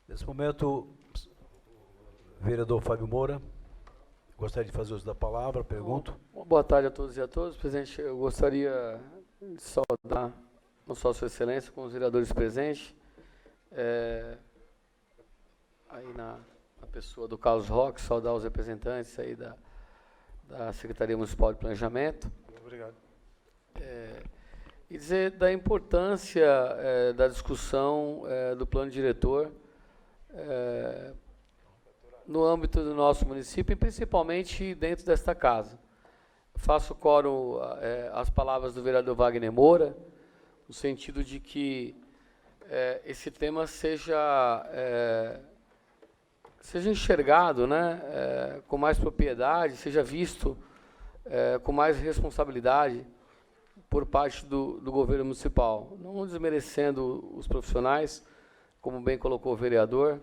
Speaker 3: Nesse momento, vereador Fábio Moura, gostaria de fazer uso da palavra, pergunto.
Speaker 6: Boa tarde a todos e a todas. Presidente, eu gostaria de saudar não só a Sua Excelência, como os vereadores presentes, aí na pessoa do Carlos Roque, saudar os representantes aí da Secretaria Municipal de Planejamento.
Speaker 1: Obrigado.
Speaker 6: E dizer da importância da discussão do plano diretor no âmbito do nosso município e principalmente dentro desta casa. Faço coro às palavras do vereador Wagner Moura, no sentido de que esse tema seja enxergado com mais propriedade, seja visto com mais responsabilidade por parte do governo municipal. Não desmerecendo os profissionais, como bem colocou o vereador,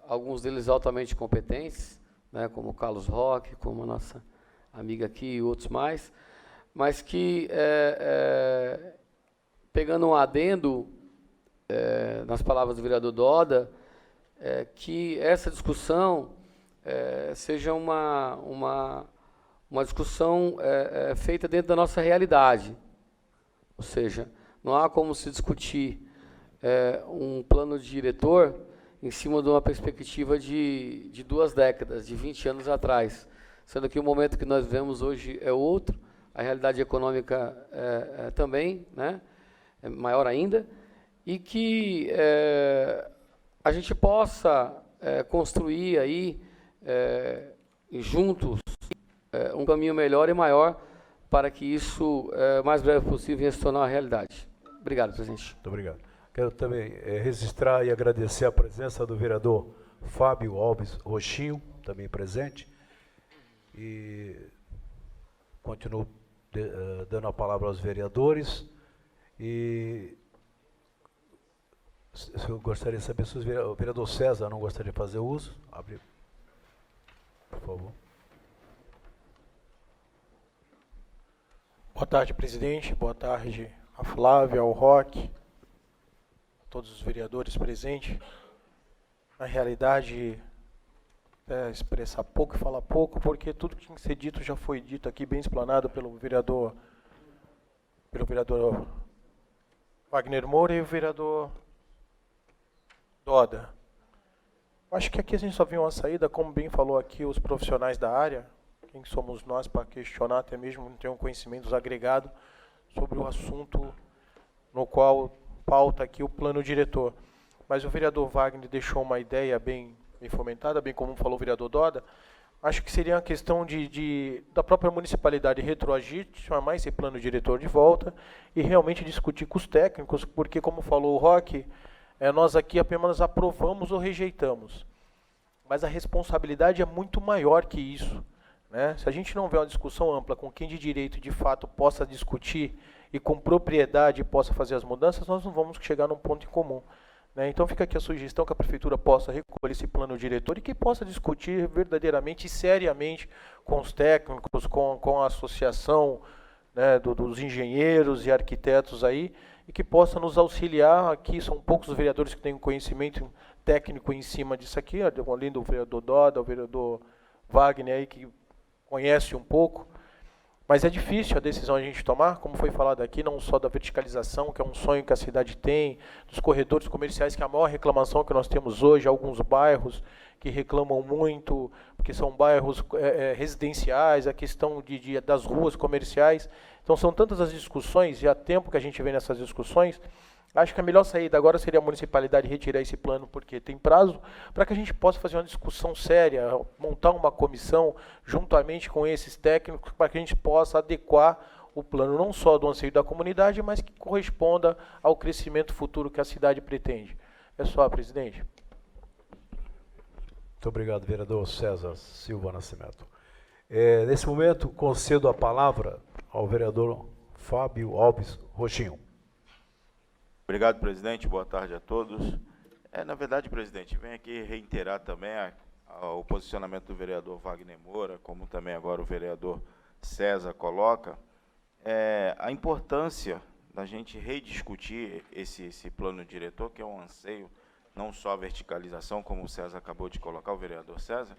Speaker 6: alguns deles altamente competentes, como o Carlos Roque, como a nossa amiga aqui e outros mais, mas que, pegando um adendo nas palavras do vereador Doda, que essa discussão seja uma discussão feita dentro da nossa realidade. Ou seja, Não há como se discutir um plano de diretor em cima de uma perspectiva de 2 décadas, de 20 anos atrás. Sendo que o momento que nós vivemos hoje é outro, a realidade econômica também, né, é maior ainda, e que a gente possa construir aí, juntos, um caminho melhor e maior para que isso, o mais breve possível, venha se tornar uma realidade. Obrigado, presidente.
Speaker 3: Muito obrigado. Quero também registrar e agradecer a presença do vereador Fábio Alves Rochinho, também presente, e continuo dando a palavra aos vereadores. E eu gostaria de saber se o vereador César não gostaria de fazer uso. Abre, por favor.
Speaker 7: Boa tarde, presidente. Boa tarde a Flávia, ao Roque, a todos os vereadores presentes. Na realidade, expressar pouco e falar pouco, porque tudo que tinha que ser dito já foi dito aqui, bem explanado pelo vereador Wagner Moura e o vereador Doda. Acho que aqui a gente só viu uma saída, como bem falou aqui os profissionais da área, quem somos nós para questionar, até mesmo não ter um conhecimento agregado sobre o assunto no qual pauta aqui o plano diretor. Mas o vereador Wagner deixou uma ideia bem fomentada, bem como falou o vereador Doda. Acho que seria uma questão da própria municipalidade retroagir, chamar esse plano diretor de volta e realmente discutir com os técnicos, porque, como falou o Roque, nós aqui apenas aprovamos ou rejeitamos. Mas a responsabilidade é muito maior que isso, né? Se a gente não vê uma discussão ampla com quem de direito de fato possa discutir e com propriedade possa fazer as mudanças, nós não vamos chegar num ponto em comum, né? Então fica aqui a sugestão que a Prefeitura possa recolher esse plano diretor e que possa discutir verdadeiramente e seriamente com os técnicos, com a associação, né, dos engenheiros e arquitetos aí, e que possa nos auxiliar. Aqui são poucos os vereadores que têm um conhecimento técnico em cima disso aqui, além do vereador Doda, o vereador Wagner aí, que conhece um pouco, mas é difícil a decisão a gente tomar, como foi falado aqui, não só da verticalização, que é um sonho que a cidade tem, dos corredores comerciais, que é a maior reclamação que nós temos hoje, alguns bairros que reclamam muito, porque são bairros residenciais, a questão das ruas comerciais. Então são tantas as discussões, e há tempo que a gente vem nessas discussões. Acho que a melhor saída agora seria a municipalidade retirar esse plano, porque tem prazo, para que a gente possa fazer uma discussão séria, montar uma comissão juntamente com esses técnicos, para que a gente possa adequar o plano não só do anseio da comunidade, mas que corresponda ao crescimento futuro que a cidade pretende. É só, presidente.
Speaker 3: Muito obrigado, vereador César Silva Nascimento. Nesse momento, concedo a palavra ao vereador Fábio Alves Rochinho.
Speaker 4: Obrigado, presidente. Boa tarde a todos. Na verdade, presidente, venho aqui reiterar também o posicionamento do vereador Wagner Moura, como também agora o vereador César coloca, a importância da gente rediscutir esse plano diretor, que é um anseio, não só a verticalização, como o César acabou de colocar, o vereador César,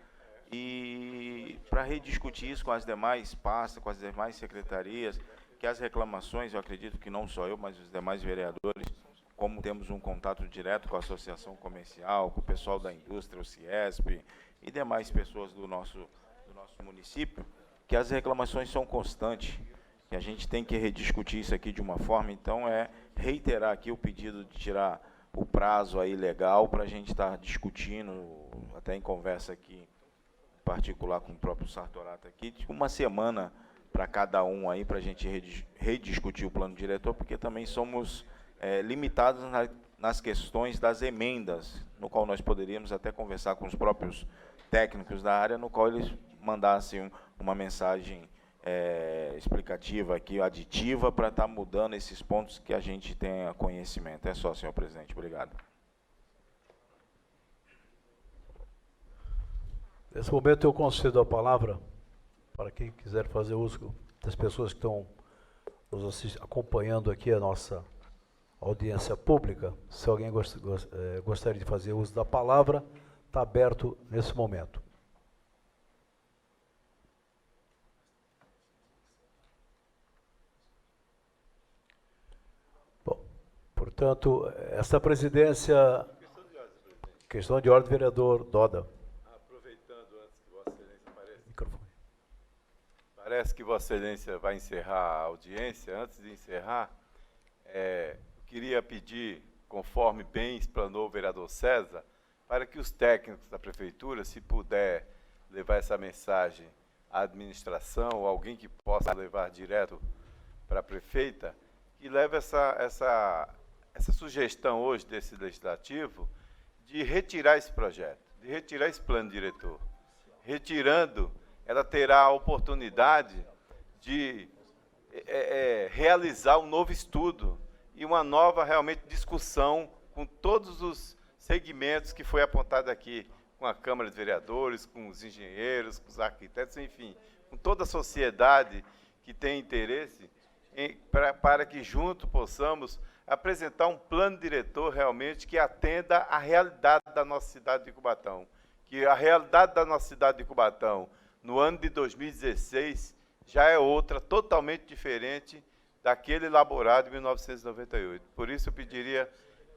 Speaker 4: e para rediscutir isso com as demais pastas, com as demais secretarias, que as reclamações, eu acredito que não só eu, mas os demais vereadores, como temos um contato direto com a associação comercial, com o pessoal da indústria, o Ciesp e demais pessoas do nosso município, que as reclamações são constantes, que a gente tem que rediscutir isso aqui de uma forma. Então, reiterar aqui o pedido de tirar o prazo aí legal para a gente estar discutindo, até em conversa aqui, em particular com o próprio Sartorato aqui, de uma semana para cada um aí, para a gente rediscutir o plano diretor, porque também somos limitados nas questões das emendas, no qual nós poderíamos até conversar com os próprios técnicos da área, no qual eles mandassem uma mensagem explicativa aqui, aditiva, para estar mudando esses pontos que a gente tenha conhecimento. É só, senhor presidente. Obrigado.
Speaker 3: Nesse momento eu concedo a palavra para quem quiser fazer uso das pessoas que estão nos acompanhando aqui a nossa audiência pública. Se alguém gostaria de fazer uso da palavra, está aberto nesse momento. Bom, Portanto, essa presidência... Questão de ordem, vereador Doda.
Speaker 4: Aproveitando antes que Vossa Excelência parece que Vossa Excelência vai encerrar a audiência. Antes de encerrar, queria pedir, conforme bem explanou o vereador César, para que os técnicos da Prefeitura, se puder levar essa mensagem à administração, ou alguém que possa levar direto para a prefeita, que leve essa sugestão hoje desse legislativo de retirar esse projeto, de retirar esse plano diretor. Retirando, ela terá a oportunidade de realizar um novo estudo e uma nova, realmente, discussão com todos os segmentos que foi apontado aqui, com a Câmara de Vereadores, com os engenheiros, com os arquitetos, enfim, com toda a sociedade que tem interesse, para que juntos possamos apresentar um plano diretor realmente que atenda à realidade da nossa cidade de Cubatão. Que a realidade da nossa cidade de Cubatão, no ano de 2016, já é outra, totalmente diferente daquele elaborado em 1998. Por isso eu pediria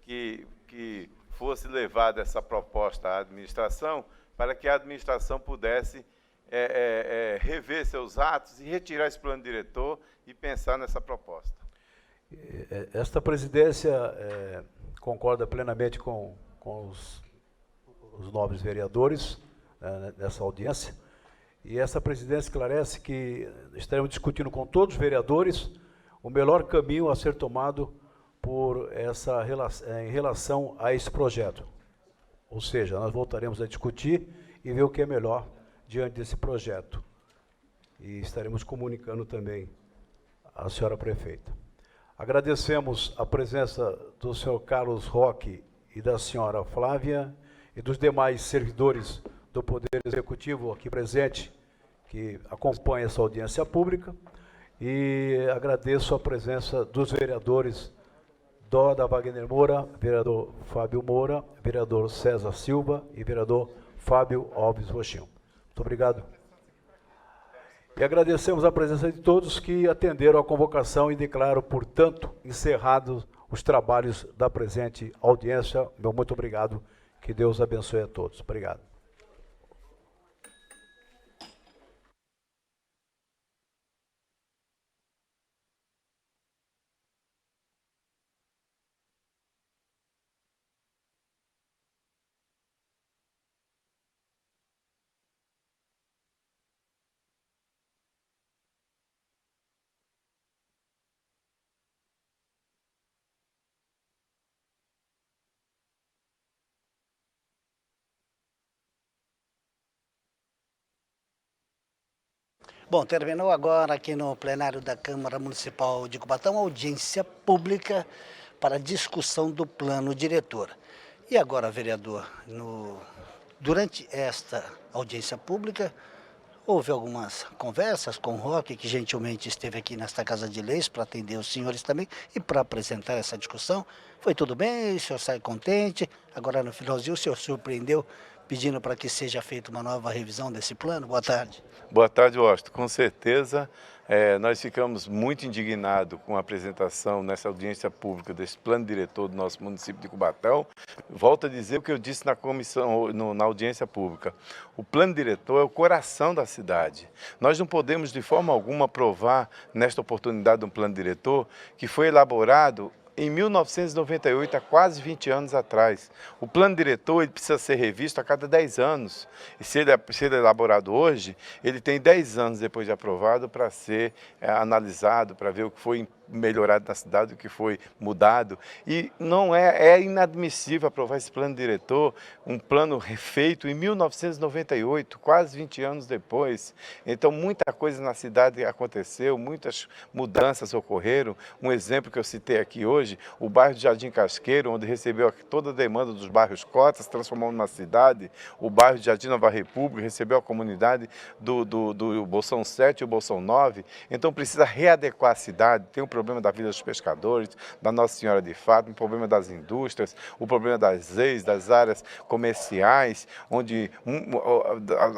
Speaker 4: que fosse levada essa proposta à administração, para que a administração pudesse rever seus atos e retirar esse plano diretor e pensar nessa proposta.
Speaker 3: Esta presidência concorda plenamente com os nobres vereadores nessa audiência, e essa presidência esclarece que estaremos discutindo com todos os vereadores o melhor caminho a ser tomado em relação a esse projeto. Ou seja, nós voltaremos a discutir e ver o que é melhor diante desse projeto. E estaremos comunicando também à senhora prefeita. Agradecemos a presença do senhor Carlos Roque e da senhora Flávia e dos demais servidores do Poder Executivo aqui presente, que acompanham essa audiência pública, e agradeço a presença dos vereadores Doda Wagner Moura, vereador Fábio Moura, vereador César Silva e vereador Fábio Alves Rochinho. Muito obrigado. E agradecemos a presença de todos que atenderam a convocação e declaro, portanto, encerrados os trabalhos da presente audiência. Meu muito obrigado. Que Deus abençoe a todos. Obrigado.
Speaker 8: Bom, terminou agora aqui no plenário da Câmara Municipal de Cubatão a audiência pública para discussão do plano diretor. E agora, vereador, durante esta audiência pública, houve algumas conversas com o Roque, que gentilmente esteve aqui nesta Casa de Leis para atender os senhores também e para apresentar essa discussão. Foi tudo bem? O senhor sai contente? Agora, no finalzinho, o senhor surpreendeu pedindo para que seja feita uma nova revisão desse plano? Boa tarde.
Speaker 4: Boa tarde, Washington. Com certeza, nós ficamos muito indignados com a apresentação nessa audiência pública desse plano diretor do nosso município de Cubatão. Volto a dizer o que eu disse na comissão, na audiência pública. O plano diretor é o coração da cidade. Nós não podemos, de forma alguma, aprovar, nesta oportunidade, um plano diretor que foi elaborado em 1998, há quase 20 anos atrás. O plano diretor ele precisa ser revisto a cada 10 anos. E se ele é elaborado hoje, ele tem 10 anos depois de aprovado para ser analisado, para ver o que foi melhorado na cidade, o que foi mudado. E não é inadmissível aprovar esse plano diretor, um plano refeito em 1998, quase 20 anos depois. Então, muita coisa na cidade aconteceu, muitas mudanças ocorreram. Um exemplo que eu citei aqui hoje, o bairro de Jardim Casqueiro, onde recebeu toda a demanda dos bairros cotas, transformou numa cidade. O bairro de Jardim Nova República recebeu a comunidade do Bolsão 7 e o Bolsão 9. Então, precisa readequar a cidade. Tem um problema da vida dos pescadores, da Nossa Senhora de Fátima, o problema das indústrias, o problema das leis, das áreas comerciais, onde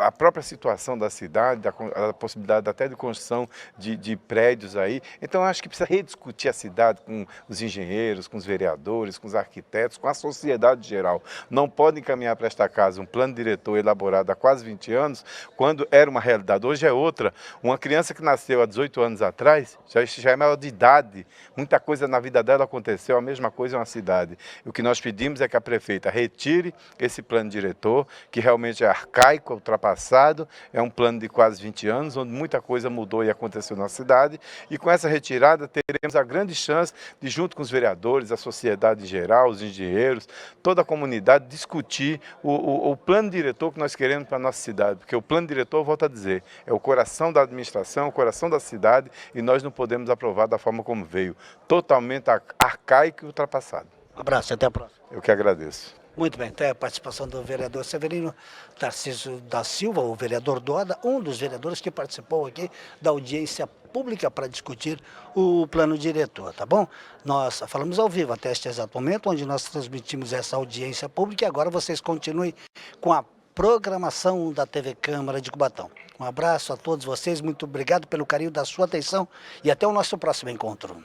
Speaker 4: a própria situação da cidade, a possibilidade até de construção de prédios aí. Então, acho que precisa rediscutir a cidade com os engenheiros, com os vereadores, com os arquitetos, com a sociedade geral. Não pode encaminhar para esta casa um plano diretor elaborado há quase 20 anos, quando era uma realidade. Hoje é outra. Uma criança que nasceu há 18 anos atrás, já é maior de idade, muita coisa na vida dela aconteceu, a mesma coisa é uma cidade. O que nós pedimos é que a prefeita retire esse plano diretor, que realmente é arcaico, ultrapassado, é um plano de quase 20 anos, onde muita coisa mudou e aconteceu na cidade, e com essa retirada teremos a grande chance de, junto com os vereadores, a sociedade em geral, os engenheiros, toda a comunidade, discutir o plano diretor que nós queremos para a nossa cidade, porque o plano diretor, volto a dizer, é o coração da administração, o coração da cidade, e nós não podemos aprovar da forma como veio, totalmente arcaico e ultrapassado.
Speaker 8: Um abraço, até a próxima.
Speaker 4: Eu que agradeço.
Speaker 8: Muito bem, tem a participação do vereador Severino Tarcísio da Silva, o vereador Doda, um dos vereadores que participou aqui da audiência pública para discutir o plano diretor, tá bom? Nós falamos ao vivo até este exato momento, onde nós transmitimos essa audiência pública, e agora vocês continuem com a programação da TV Câmara de Cubatão. Um abraço a todos vocês, muito obrigado pelo carinho da sua atenção e até o nosso próximo encontro.